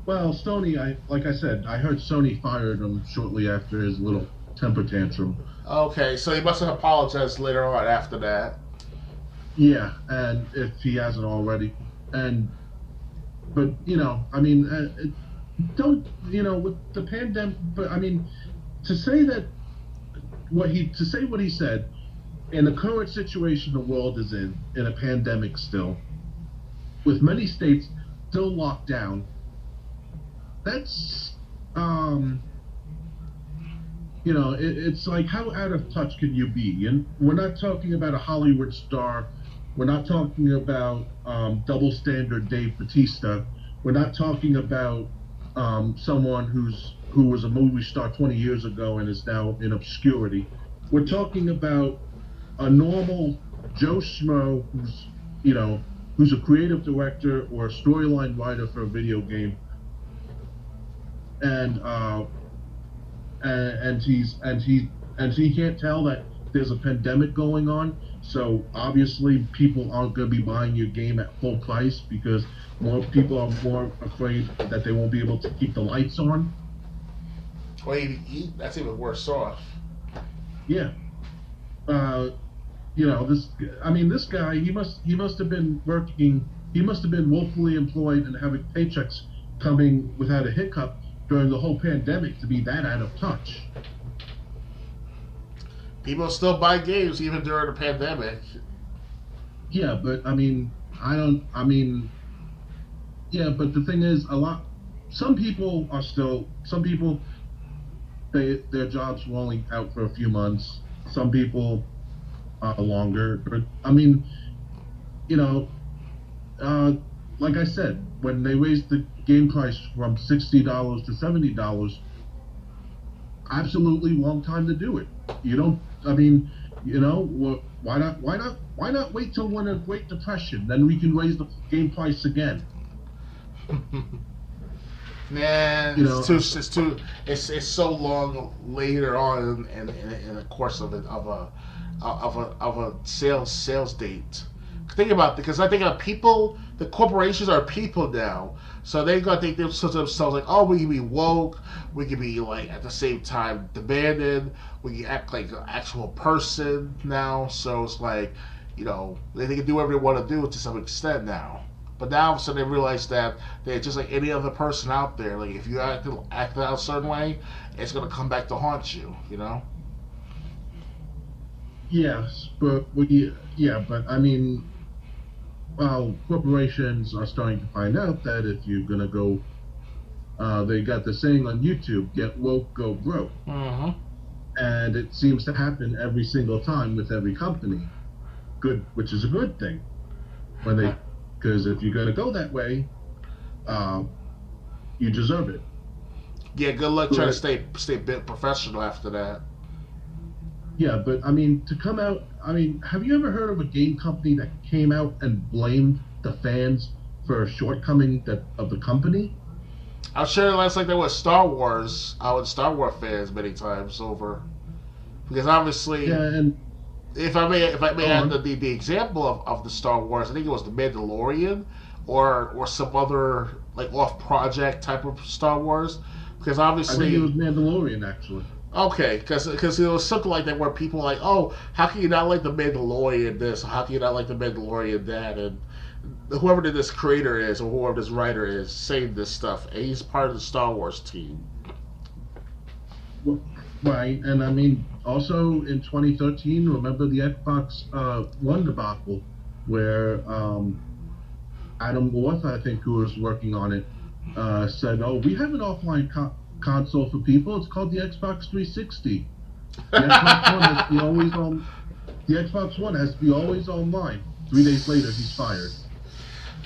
Well, Sony, like I said, I heard Sony fired him shortly after his little temper tantrum. Okay, so he must have apologized later on after that. Yeah, and if he hasn't already. But, I mean, with the pandemic, but I mean, to say what he said, in the current situation the world is in a pandemic still, with many states still locked down, that's, it's like, how out of touch can you be? And we're not talking about a Hollywood star. We're not talking about double standard Dave Bautista. We're not talking about someone who was a movie star 20 years ago and is now in obscurity. We're talking about a normal Joe Schmo who's a creative director or a storyline writer for a video game, and he can't tell that there's a pandemic going on. So obviously people aren't going to be buying your game at full price because more people are more afraid that they won't be able to keep the lights on. Well, that's even worse off. Yeah. This guy, he must have been working. He must have been woefully employed and having paychecks coming without a hiccup during the whole pandemic to be that out of touch. People still buy games even during the pandemic. Yeah, but but the thing is, some people, their jobs were only out for a few months. Some people longer. But like I said, when they raised the game price from $60 to $70, absolutely wrong time to do it. You don't. I mean, why not wait till when a Great Depression? Then we can raise the game price again. Nah, it's so long later on in the course of a sales date. Think about it, because I think people, the corporations are people now, so they're gonna think to themselves like, oh, we can be woke, we can be like at the same time demanding, we can act like an actual person now. So it's like, they can do whatever they want to do to some extent now. But now all of a sudden they realize that they're just like any other person out there. Like if you act out a certain way, it's gonna come back to haunt you. Yes, but I mean, well, corporations are starting to find out that if you're gonna go, they got the saying on YouTube: "Get woke, go broke," and it seems to happen every single time with every company. Good, which is a good thing when they. Because if you're going to go that way, you deserve it. Yeah, good luck trying to stay bit professional after that. Yeah, but I mean, to come out, have you ever heard of a game company that came out and blamed the fans for a shortcoming of the company? I'm sure that's like that with Star Wars. I was Star Wars fans many times over, because obviously. Yeah, and. If I may add the example of the Star Wars, I think it was the Mandalorian or some other like off project type of Star Wars, because obviously I think it was Mandalorian actually. Okay, because it was something like that where people were like, oh, how can you not like the Mandalorian this? How can you not like the Mandalorian that? And whoever this creator is or whoever this writer is saying this stuff, and he's part of the Star Wars team. Well, right, and I mean, also in 2013, remember the Xbox One debacle, where Adam Worth, I think, who was working on it, said, "Oh, we have an offline console for people. It's called the Xbox 360. The Xbox One has to be always on. The Xbox One has to be always online." 3 days later, he's fired.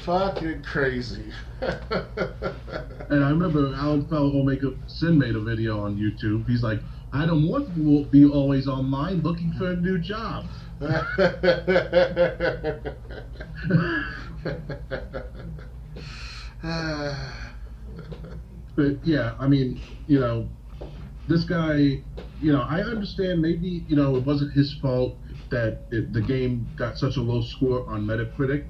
Fucking crazy. And I remember Alan Omega Sin made a video on YouTube. He's like, Adam Worth will be always online looking for a new job. But yeah, I mean, this guy, I understand maybe, it wasn't his fault that the game got such a low score on Metacritic,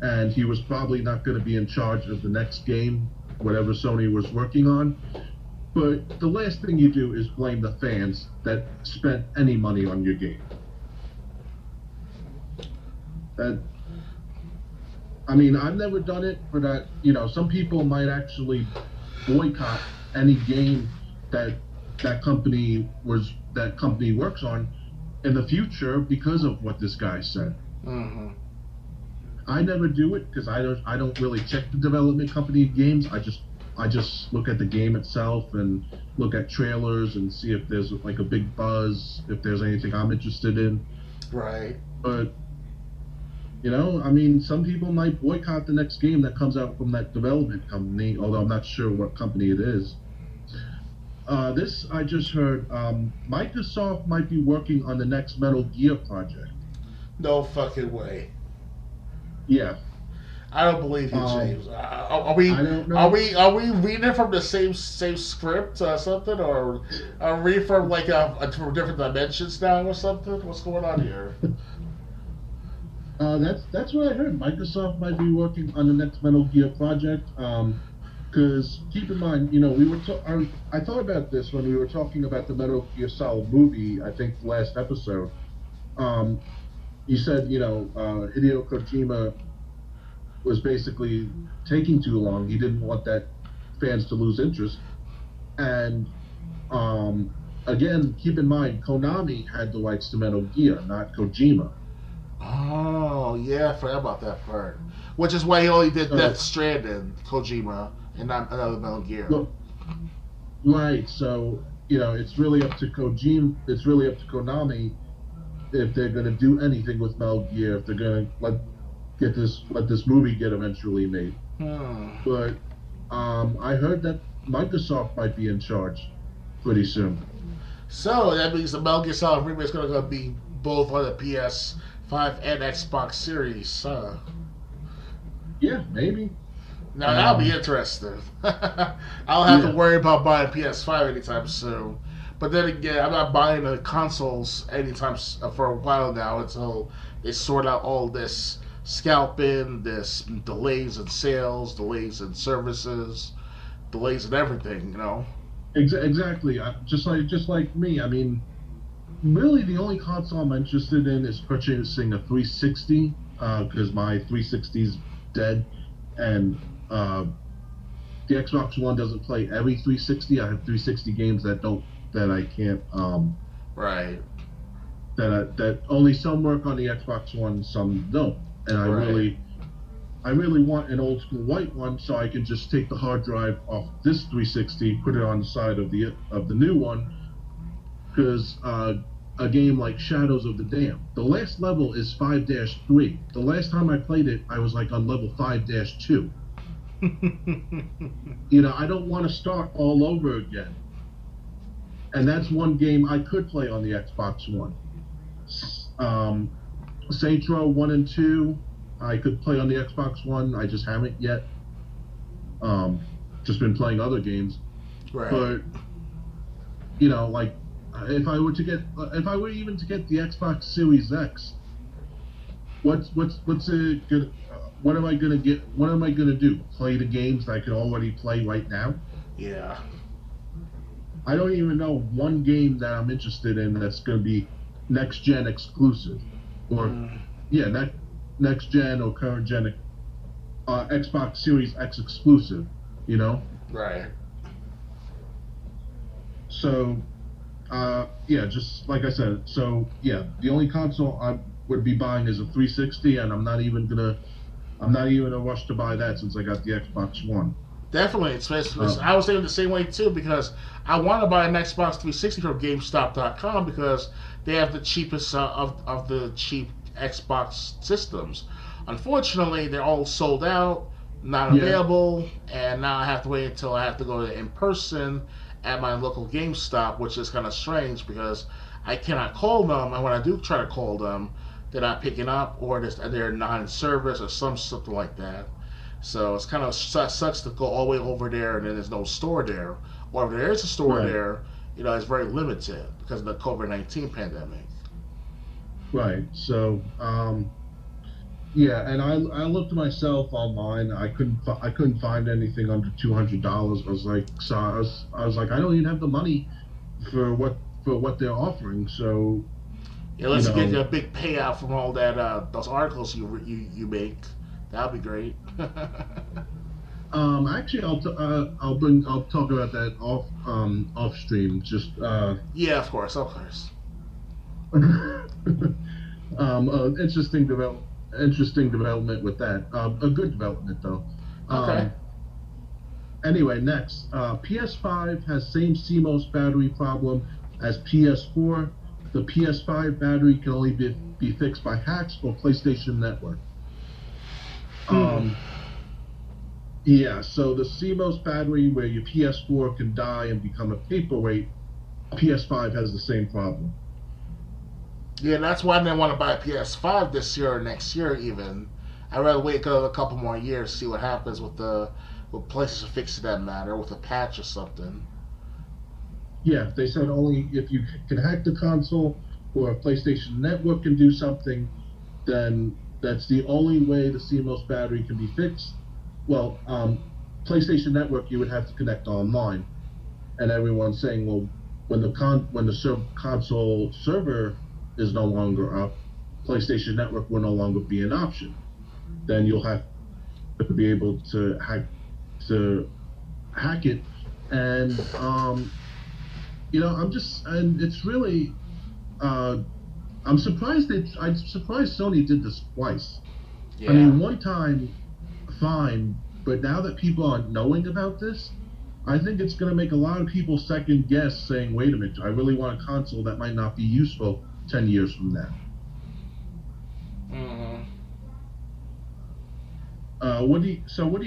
and he was probably not going to be in charge of the next game, whatever Sony was working on. But the last thing you do is blame the fans that spent any money on your game. I mean, I've never done it, but some people might actually boycott any game that company works on in the future because of what this guy said. Mm-hmm. I never do it because I don't really check the development company games. I just look at the game itself and look at trailers and see if there's like a big buzz, if there's anything I'm interested in. Right. But I mean, some people might boycott the next game that comes out from that development company, although I'm not sure what company it is. This I just heard, Microsoft might be working on the next Metal Gear project. No fucking way. Yeah. I don't believe you, James. Are we reading from the same script or something, or are we from like from different dimensions now or something? What's going on here? That's what I heard. Microsoft might be working on the next Metal Gear project. Because keep in mind, I thought about this when we were talking about the Metal Gear Solid movie. I think last episode. You said Hideo Kojima was basically taking too long. He didn't want that fans to lose interest. And again, keep in mind, Konami had the rights to Metal Gear, not Kojima. Oh yeah, I forgot about that part. Which is why he only did Death Stranding, Kojima, and not another Metal Gear. Well, right. So it's really up to Kojima. It's really up to Konami if they're going to do anything with Metal Gear. If they're going to let this movie get eventually made. But I heard that Microsoft might be in charge pretty soon. So that means the Metal Gear Solid remake is going to be both on the PS5 and Xbox Series. Yeah, maybe. Now that'll be interesting. I don't have to worry about buying a PS5 anytime soon. But then again, I'm not buying the consoles anytime for a while now until they sort out all this scalping, this delays in sales, delays in services, delays in everything. You know. Exactly. Just like me. I mean, really, the only console I'm interested in is purchasing a 360 because my 360's dead, and the Xbox One doesn't play every 360. I have 360 games that I can't right. That only some work on the Xbox One, some don't, and I really want an old school white one so I can just take the hard drive off this 360, put it on the side of the new one, because a game like Shadows of the Dam, the last level is 5-3. The last time I played it, I was like on level 5-2. You know, I don't want to start all over again. And that's one game I could play on the Xbox One. Saints Row 1 and 2, I could play on the Xbox One. I just haven't yet. Just been playing other games. Right. But, you know, like, if I were even to get the Xbox Series X, what am I gonna get? What am I gonna do? Play the games that I can already play right now? Yeah. I don't even know one game that I'm interested in that's gonna be next gen exclusive, or next gen or current gen Xbox Series X exclusive. You know? Right. So. Just like I said, the only console I would be buying is a 360, and I'm not even in a rush to buy that since I got the Xbox One. Definitely, I was thinking the same way too, because I want to buy an Xbox 360 from GameStop.com because they have the cheapest of the cheap Xbox systems. Unfortunately, they're all sold out, not available, and now I have to wait until I have to go in person at my local GameStop, which is kind of strange because I cannot call them, and when I do try to call them, they're not picking up, or they're not in service, or something like that. So it's kind of sucks to go all the way over there, and then there's no store there, or if there is a store there, you know, it's very limited because of the COVID-19 pandemic. Right. So, and I looked myself online. I couldn't find anything under $200. I was like, I don't even have the money for what they're offering. So, let's get you a big payout from all that those articles you make. That'd be great. Actually, I'll talk about that off stream. Just yeah, of course. Interesting development with that. A good development though. Okay. Anyway, next, PS5 has same CMOS battery problem as PS4. The PS5 battery can only be fixed by hacks or PlayStation Network. So the CMOS battery, where your PS4 can die and become a paperweight, PS5 has the same problem. Yeah, that's why I didn't want to buy a PS5 this year or next year even. I'd rather wait a couple more years, see what happens with PlayStation fixing that matter, with a patch or something. Yeah, they said only if you can hack the console or a PlayStation Network can do something, then that's the only way the CMOS battery can be fixed. Well, PlayStation Network, you would have to connect online, and everyone's saying, well, when the console server is no longer up, PlayStation Network will no longer be an option. Then you'll have to be able to hack it, and it's really I'm surprised Sony did this twice. Yeah. I mean, one time, fine, but now that people are knowing about this, I think it's going to make a lot of people second guess, saying, wait a minute, I really want a console that might not be useful 10 years from now. Mm-hmm. What do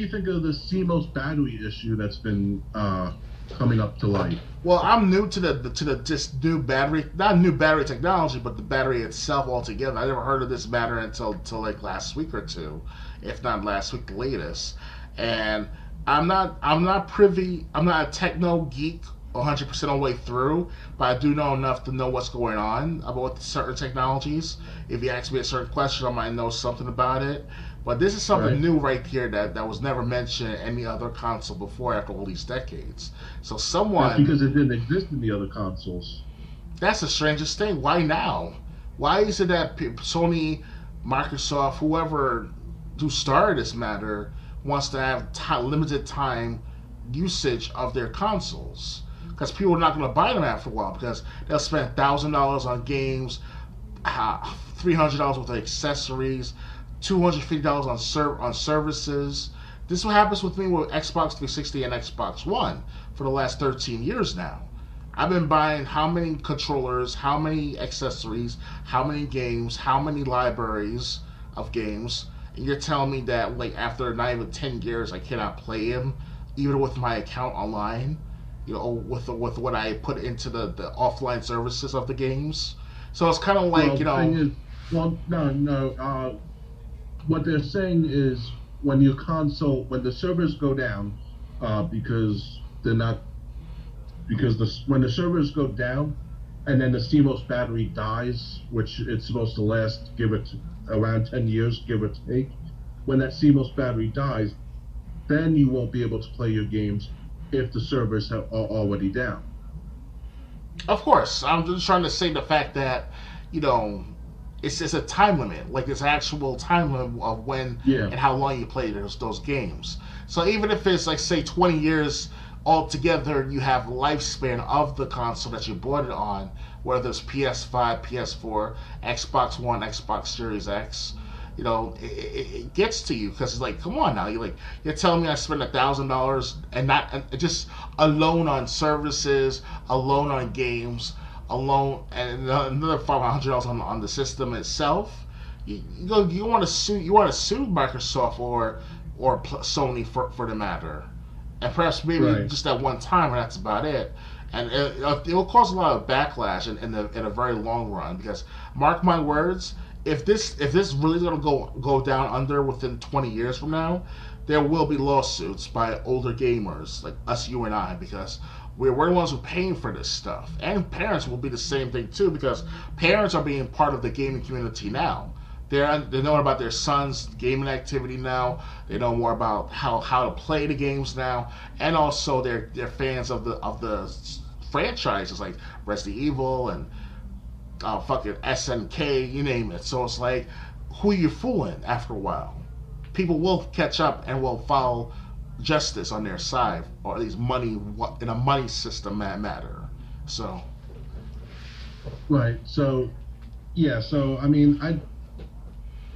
you think of the CMOS battery issue that's been coming up to light? Well, I'm new to the just new battery, not new battery technology, but the battery itself altogether. I never heard of this matter until like last week or two, if not last week, the latest. And I'm not privy. I'm not a techno geek 100% all the way through, but I do know enough to know what's going on about certain technologies. If you ask me a certain question, I might know something about it. But this is something new right here that was never mentioned in any other console before after all these decades. So someone... That's because it didn't exist in the other consoles. That's the strangest thing. Why now? Why is it that Sony, Microsoft, whoever who started this matter wants to have limited time usage of their consoles? Because people are not going to buy them after a while because they'll spend $1,000 on games, $300 worth of accessories, $250 on services. This is what happens with me with Xbox 360 and Xbox One for the last 13 years now. I've been buying how many controllers, how many accessories, how many games, how many libraries of games, and you're telling me that like after not even 10 years I cannot play them, even with my account online, with what I put into the offline services of the games. So it's kind of like, no. What they're saying is when the servers go down, because when the servers go down, and then the CMOS battery dies, which it's supposed to last, give it around 10 years, give or take. When that CMOS battery dies, then you won't be able to play your games if the servers are already down. Of course, I'm just trying to say the fact that, it's a time limit. Like, it's actual time limit of when and how long you play those games. So even if it's, like, say, 20 years altogether, you have lifespan of the console that you bought it on, whether it's PS5, PS4, Xbox One, Xbox Series X, it gets to you because it's like, come on now, you're telling me I spent $1,000 and just alone on services, alone on games, alone, and another $500 on the system itself. You want to sue Microsoft or Sony for the matter, and perhaps maybe just that one time, and that's about it. And it will cause a lot of backlash in a very long run because, mark my words, if this really is going to go down under within 20 years from now, there will be lawsuits by older gamers like us, you and I, because we're the ones who are paying for this stuff. And parents will be the same thing too, because parents are being part of the gaming community now. They're knowing about their son's gaming activity now. They know more about how to play the games now, and also they're fans of the franchises like Resident Evil and fucking SNK, you name it. So it's like, who are you fooling after a while? People will catch up and will follow justice on their side, or at least money in a money system matter. So so I mean,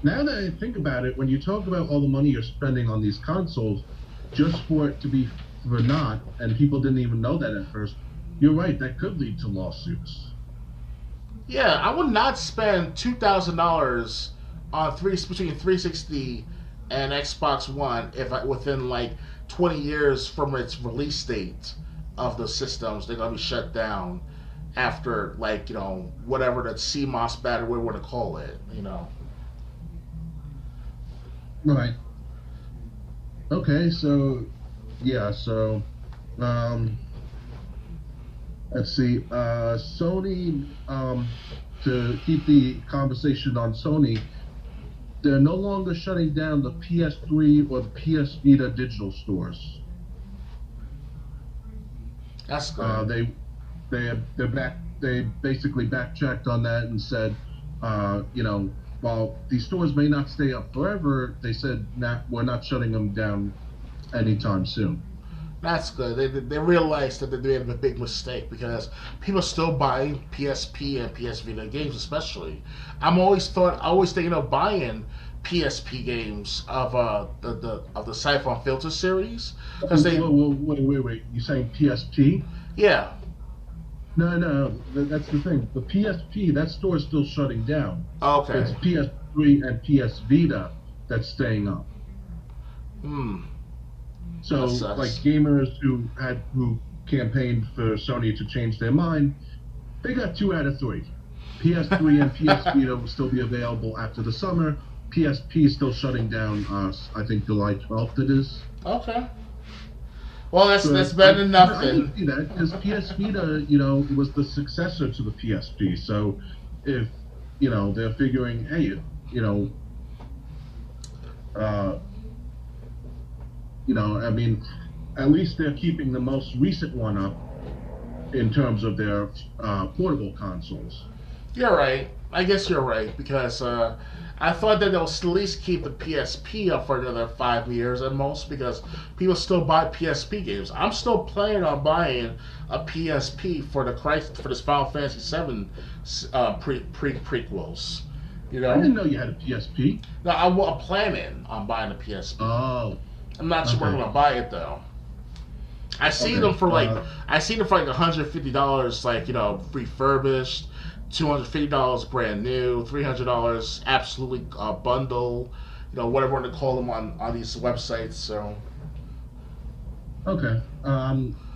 now that I think about it, when you talk about all the money you're spending on these consoles just for it to be for naught, and people didn't even know that at first, you're right, that could lead to lawsuits. Yeah, I would not spend $2,000 on between 360 and Xbox One if within like 20 years from its release date of the systems, they're gonna be shut down after whatever that CMOS battery we want to call it, Right. Okay, so let's see. Sony, to keep the conversation on Sony, they're no longer shutting down the PS3 or the PS Vita digital stores. That's good. They're back. They basically backtracked on that and said, while these stores may not stay up forever, they said, we're not shutting them down anytime soon. That's good. They realized that they made a big mistake because people still buy PSP and PS Vita games, especially. I'm always thinking of buying PSP games of the Siphon Filter series because they. Wait! You saying PSP? Yeah. No, that's the thing. The PSP, that store is still shutting down. Okay. It's PS3 and PS Vita that's staying up. So, like gamers who campaigned for Sony to change their mind. They got 2 out of 3. PS3 and PS Vita will still be available after the summer. PSP is still shutting down. I think July 12th it is. Okay. Well, that's better than nothing. I can see that because PS Vita, was the successor to the PSP. So if they're figuring, hey, I mean, at least they're keeping the most recent one up in terms of their portable consoles. You're right. I guess you're right because I thought that they'll at least keep the PSP up for another 5 years at most because people still buy PSP games. I'm still planning on buying a PSP for this Final Fantasy VII prequels. I didn't know you had a PSP. No, I'm planning on buying a PSP. Oh. I'm not sure I'm gonna buy it though. I see them for like $150, like refurbished, $250 brand new, $300 absolutely bundle, whatever you want to call them on these websites. So. Okay.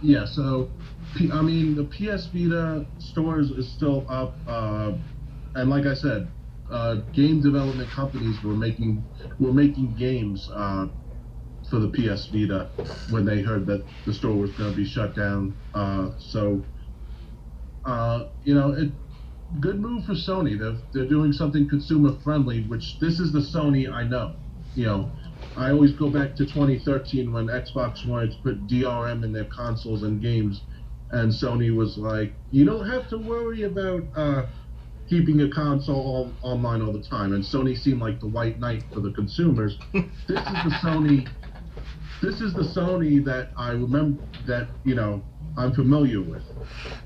Yeah. So, I mean, the PS Vita stores is still up, and like I said, game development companies were making games for the PS Vita when they heard that the store was going to be shut down. Good move for Sony. They're doing something consumer friendly, which this is the Sony I know. I always go back to 2013 when Xbox wanted to put DRM in their consoles and games, and Sony was like, you don't have to worry about keeping a console online all the time. And Sony seemed like the white knight for the consumers. This is the Sony that I remember, that I'm familiar with.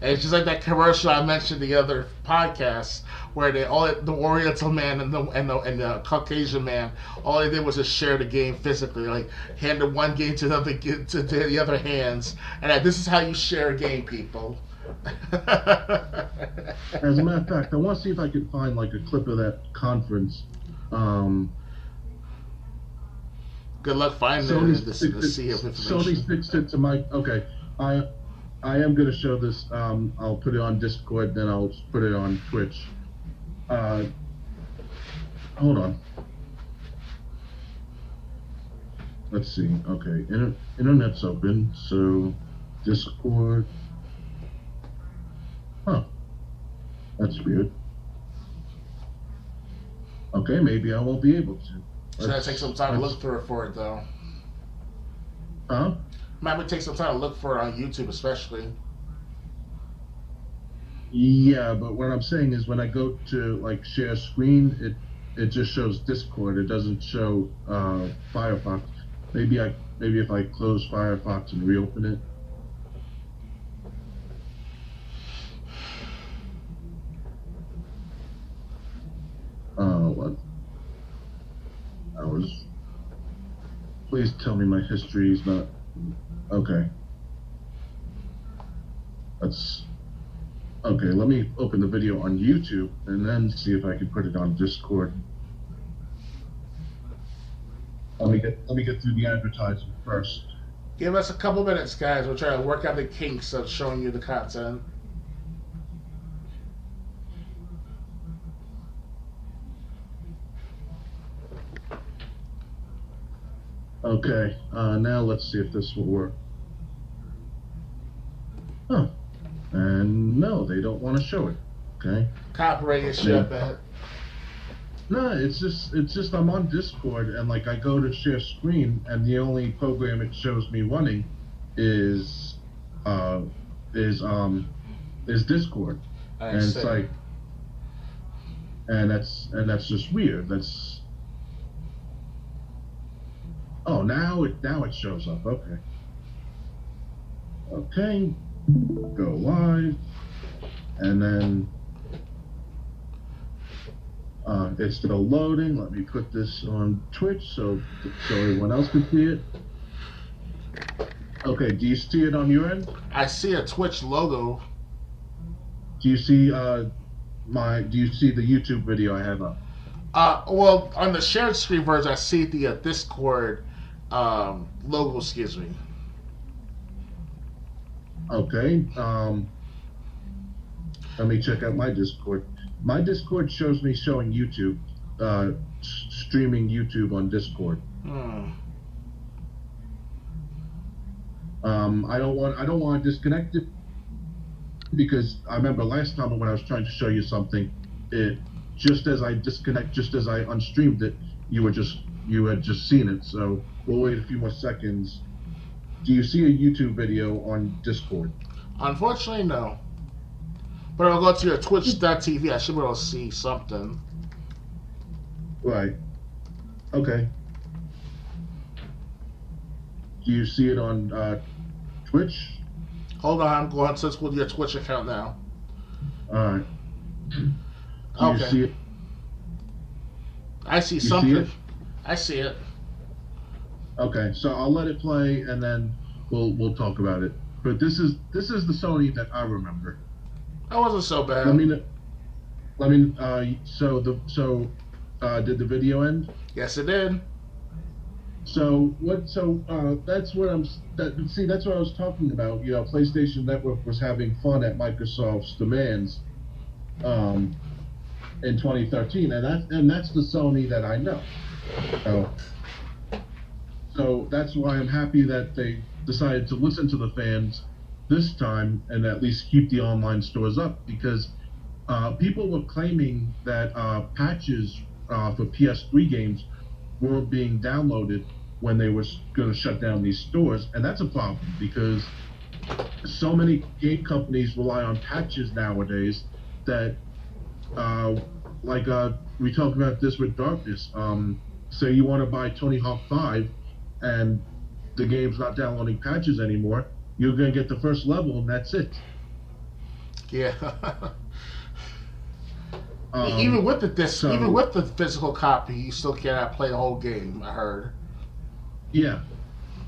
And it's just like that commercial I mentioned the other podcast where the Oriental man and the Caucasian man, all they did was just share the game physically, like handed one game to the other hands, and this is how you share a game, people. As a matter of fact, I want to see if I can find like a clip of that conference. Good luck finding the sea of information. Sony fixed it to my. Okay, I am going to show this. I'll put it on Discord, then I'll put it on Twitch. Hold on. Let's see. Okay, internet's open. So Discord. Huh. That's weird. Okay, maybe I won't be able to. It's gonna take some time to look for it, though. Huh? Might take some time to look for it on YouTube, especially. Yeah, but what I'm saying is when I go to like share screen, it just shows Discord. It doesn't show Firefox. Maybe if I close Firefox and reopen it. What? Hours. Please tell me my history is not. Okay. Okay, let me open the video on YouTube and then see if I can put it on Discord. Let me get through the advertising first. Give us a couple minutes, guys. We're trying to work out the kinks of showing you the content. Okay, now let's see if this will work. Huh. And no, they don't want to show it. Okay. Copyright issue, I bet. No, it's just I'm on Discord and like I go to share screen and the only program it shows me running is Discord. And it's like, and that's just weird. Now it shows up. Okay. Okay. Go live, and then it's still loading. Let me put this on Twitch so everyone else can see it. Okay, do you see it on your end? I see a Twitch logo. Do you see the YouTube video I have up? Well, on the shared screen version, I see the Discord logo. Excuse me. Okay. Let me check out my Discord. My Discord shows me showing YouTube, streaming YouTube on Discord. I don't want to disconnect it because I remember last time when I was trying to show you something, just as I unstreamed it, you had just seen it. So we'll wait a few more seconds. Do you see a YouTube video on Discord? Unfortunately, no. But I'll go to your Twitch.tv. I should be able to see something. Right. Okay. Do you see it on Twitch? Hold on, I'm going to your Twitch account now. All right. Do Okay. you see it? I see You something. see it? I see it. Okay, so I'll let it play and then we'll talk about it. But this is the Sony that I remember. That wasn't so bad. Did the video end? Yes, it did. That's what that's what I was talking about. You know, PlayStation Network was having fun at Microsoft's demands in 2013, and that's the Sony that I know. So that's why I'm happy that they decided to listen to the fans this time and at least keep the online stores up, because people were claiming that patches for PS3 games weren't being downloaded when they were going to shut down these stores, and that's a problem because so many game companies rely on patches nowadays that, we talked about this with Darkness. Say you want to buy Tony Hawk 5 and the game's not downloading patches anymore, you're going to get the first level and that's it. Yeah. Even with the disc, even with the physical copy, you still cannot play the whole game. I heard. Yeah,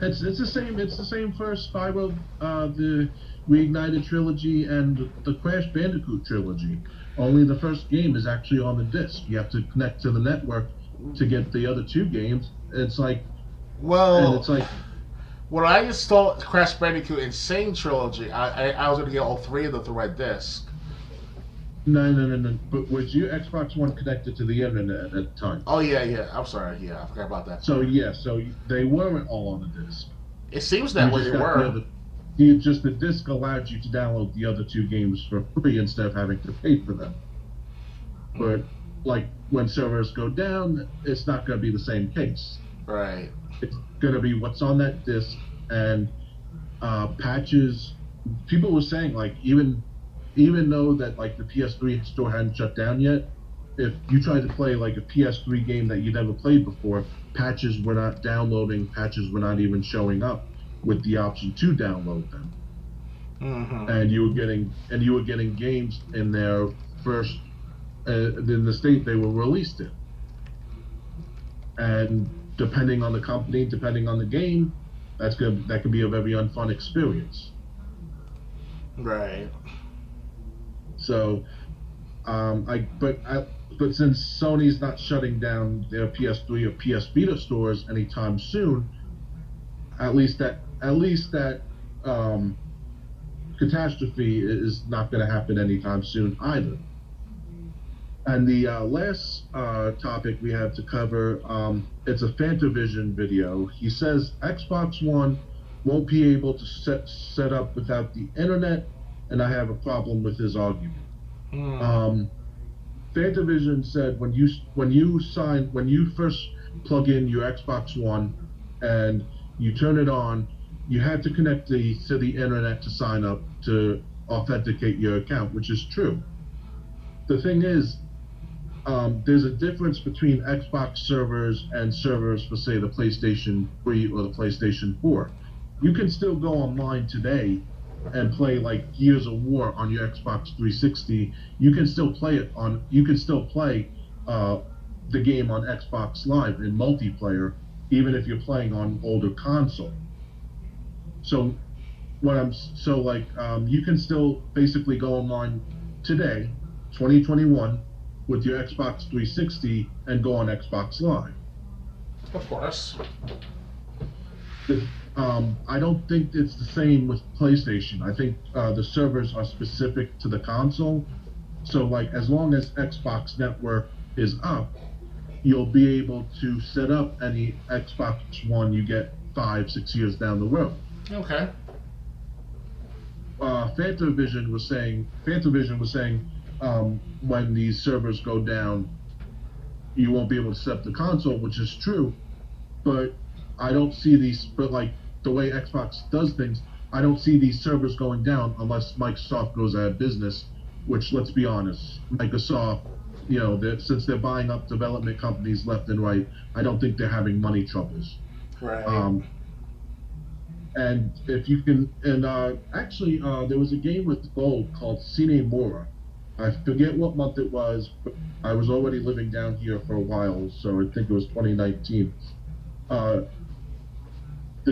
it's the same. It's the same for Spyro, the Reignited trilogy, and the Crash Bandicoot trilogy. Only the first game is actually on the disc. You have to connect to the network to get the other two games. It's like, when I installed Crash Bandicoot Insane Trilogy, I was going to get all three of them through my disc. No. But was your Xbox One connected to the internet at the time? Oh, yeah. I'm sorry. Yeah, I forgot about that. So they weren't all on the disc. It seems that way they were. The disc allowed you to download the other two games for free instead of having to pay for them. But, like, when servers go down, it's not going to be the same case. Right. It's going to be what's on that disc, and patches. People were saying, like, even though that, like, the PS3 store hadn't shut down yet, if you tried to play, like, a PS3 game that you never played before, patches were not downloading, patches were not even showing up with the option to download them. Mm-hmm. And you were getting games in their first, in the state they were released in. And depending on the company, depending on the game, that can be a very unfun experience. Right. So, but since Sony's not shutting down their PS3 or PS Vita stores anytime soon, at least that catastrophe is not going to happen anytime soon either. And the last topic we have to cover, it's a Fantavision video. He says Xbox One won't be able to set up without the internet, and I have a problem with his argument. Fantavision said when you first plug in your Xbox One and you turn it on, you had to connect to the internet to sign up to authenticate your account, which is true. The thing is, there's a difference between Xbox servers and servers for, say, the PlayStation 3 or the PlayStation 4. You can still go online today and play, like, Gears of War on your Xbox 360. You can still play the game on Xbox Live in multiplayer, even if you're playing on older console. So you can still basically go online today, 2021, with your Xbox 360 and go on Xbox Live. Of course. I don't think it's the same with PlayStation. I think the servers are specific to the console. So, like, as long as Xbox Network is up, you'll be able to set up any Xbox One you get 5, 6 years down the road. Okay. Fantavision was saying when these servers go down, you won't be able to set up the console, which is true. But I don't see these. But like the way Xbox does things, I don't see these servers going down unless Microsoft goes out of business. Which, let's be honest, Microsoft, since they're buying up development companies left and right, I don't think they're having money troubles. Right. And if you can, and actually, there was a game with Gold called Sine Mora. I forget what month it was, but I was already living down here for a while, so I think it was 2019. The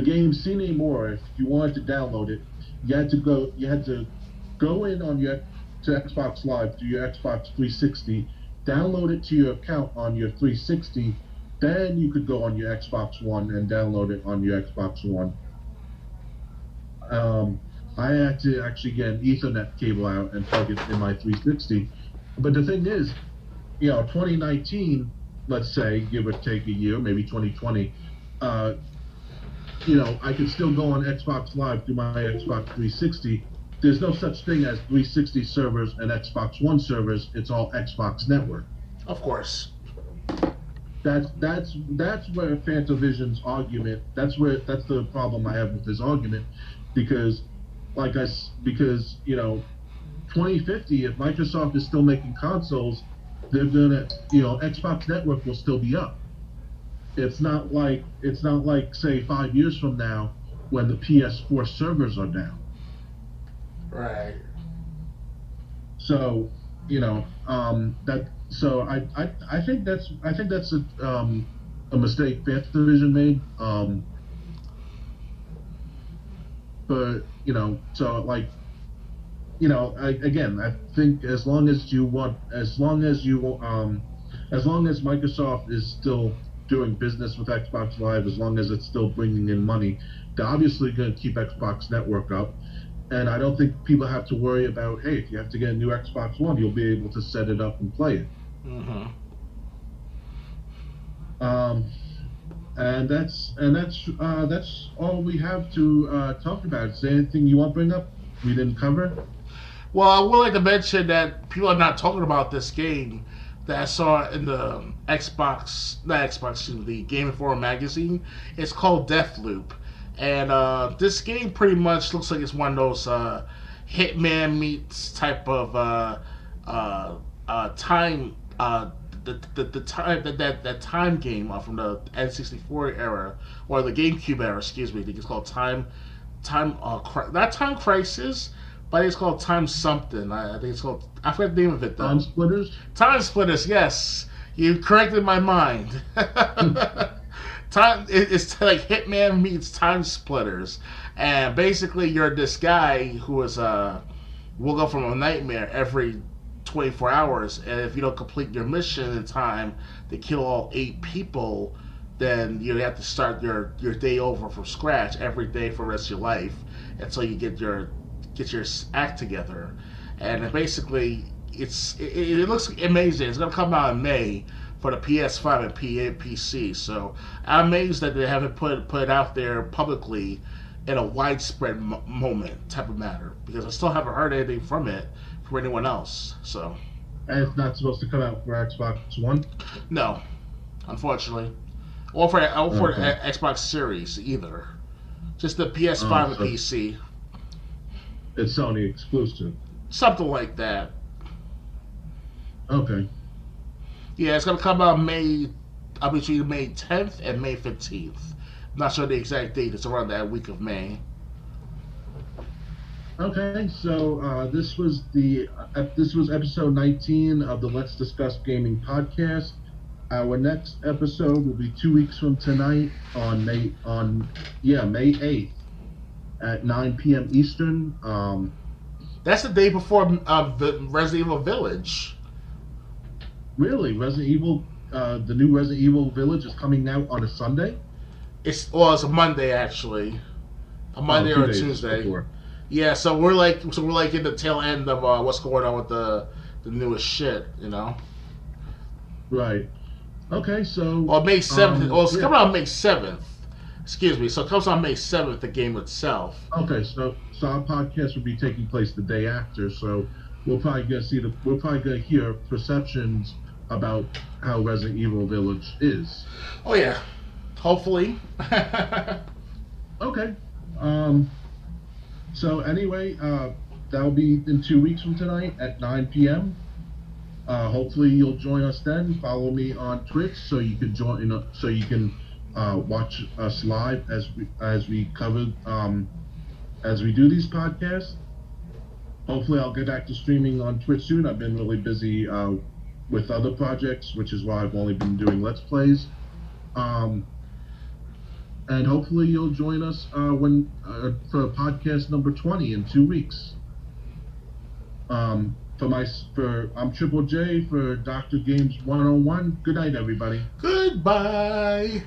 game Sine Mora, if you wanted to download it, you had to go in on to Xbox Live through your Xbox 360, download it to your account on your 360, then you could go on your Xbox One and download it on your Xbox One. I had to actually get an Ethernet cable out and plug it in my 360. But the thing is, 2019, let's say, give or take a year, maybe 2020, I could still go on Xbox Live through my Xbox 360. There's no such thing as 360 servers and Xbox One servers. It's all Xbox Network. Of course. That's where Fantavision's argument. That's the problem I have with this argument, because 2050, if Microsoft is still making consoles, they're gonna, Xbox Network will still be up. It's not like say 5 years from now when the PS4 servers are down. Right. So, So I think that's a mistake Fantavision made. But I think as long as Microsoft is still doing business with Xbox Live, as long as it's still bringing in money, they're obviously going to keep Xbox Network up. And I don't think people have to worry about, hey, if you have to get a new Xbox One, you'll be able to set it up and play it. Mm-hmm. And that's all we have to talk about. Is there anything you want to bring up we didn't cover? Well, I would like to mention that people are not talking about this game that I saw in the the Game Informer magazine. It's called Deathloop. And this game pretty much looks like it's one of those Hitman meets type of time that time game from the N64 era, or the GameCube era, excuse me. I think it's called not Time Crisis, but it's called Time something. I think it's called, I forget the name of it though. Time Splitters? Time Splitters, yes. You corrected my mind. It's like Hitman meets Time Splitters, and basically you're this guy who is woke up from a nightmare every 24 hours, and if you don't complete your mission in time to kill all 8 people, then you have to start your day over from scratch every day for the rest of your life until you get your act together. And basically it looks amazing. It's gonna come out in May for the PS5 and PC. So I'm amazed that they haven't put it out there publicly in a widespread moment type of matter, because I still haven't heard anything from anyone else. So. And it's not supposed to come out for Xbox One? No, unfortunately, or for Okay. Xbox Series either. Just the PS5 and PC. It's Sony exclusive. Something like that. Okay. Yeah, it's gonna come out between May 10th and May 15th. Not sure the exact date. It's around that week of May. Okay, so this was episode 19 of the Let's Discuss Gaming podcast. Our next episode will be 2 weeks from tonight on May 8th at 9 p.m. Eastern. That's the day before the Resident Evil Village. Really, Resident Evil, the new Resident Evil Village is coming out on a Sunday? It's a Monday actually. A Monday or a 2 days Tuesday. before. Yeah, so we're like in the tail end of what's going on with the newest shit, you know. Right. Okay, so. Or May 7th. It's yeah. coming out May 7th. Excuse me. So it comes out May 7th, the game itself. Okay, so our podcast will be taking place the day after, so we're probably gonna hear perceptions about how Resident Evil Village is. Oh yeah, hopefully. Okay. So anyway, that'll be in 2 weeks from tonight at 9 p.m. Hopefully you'll join us then. Follow me on Twitch so you can watch us live as we cover as we do these podcasts. Hopefully I'll get back to streaming on Twitch soon. I've been really busy with other projects, which is why I've only been doing Let's Plays. And hopefully you'll join us for podcast number 20 in 2 weeks. I'm Triple J for Dr. Games 101. Good night, everybody. Goodbye.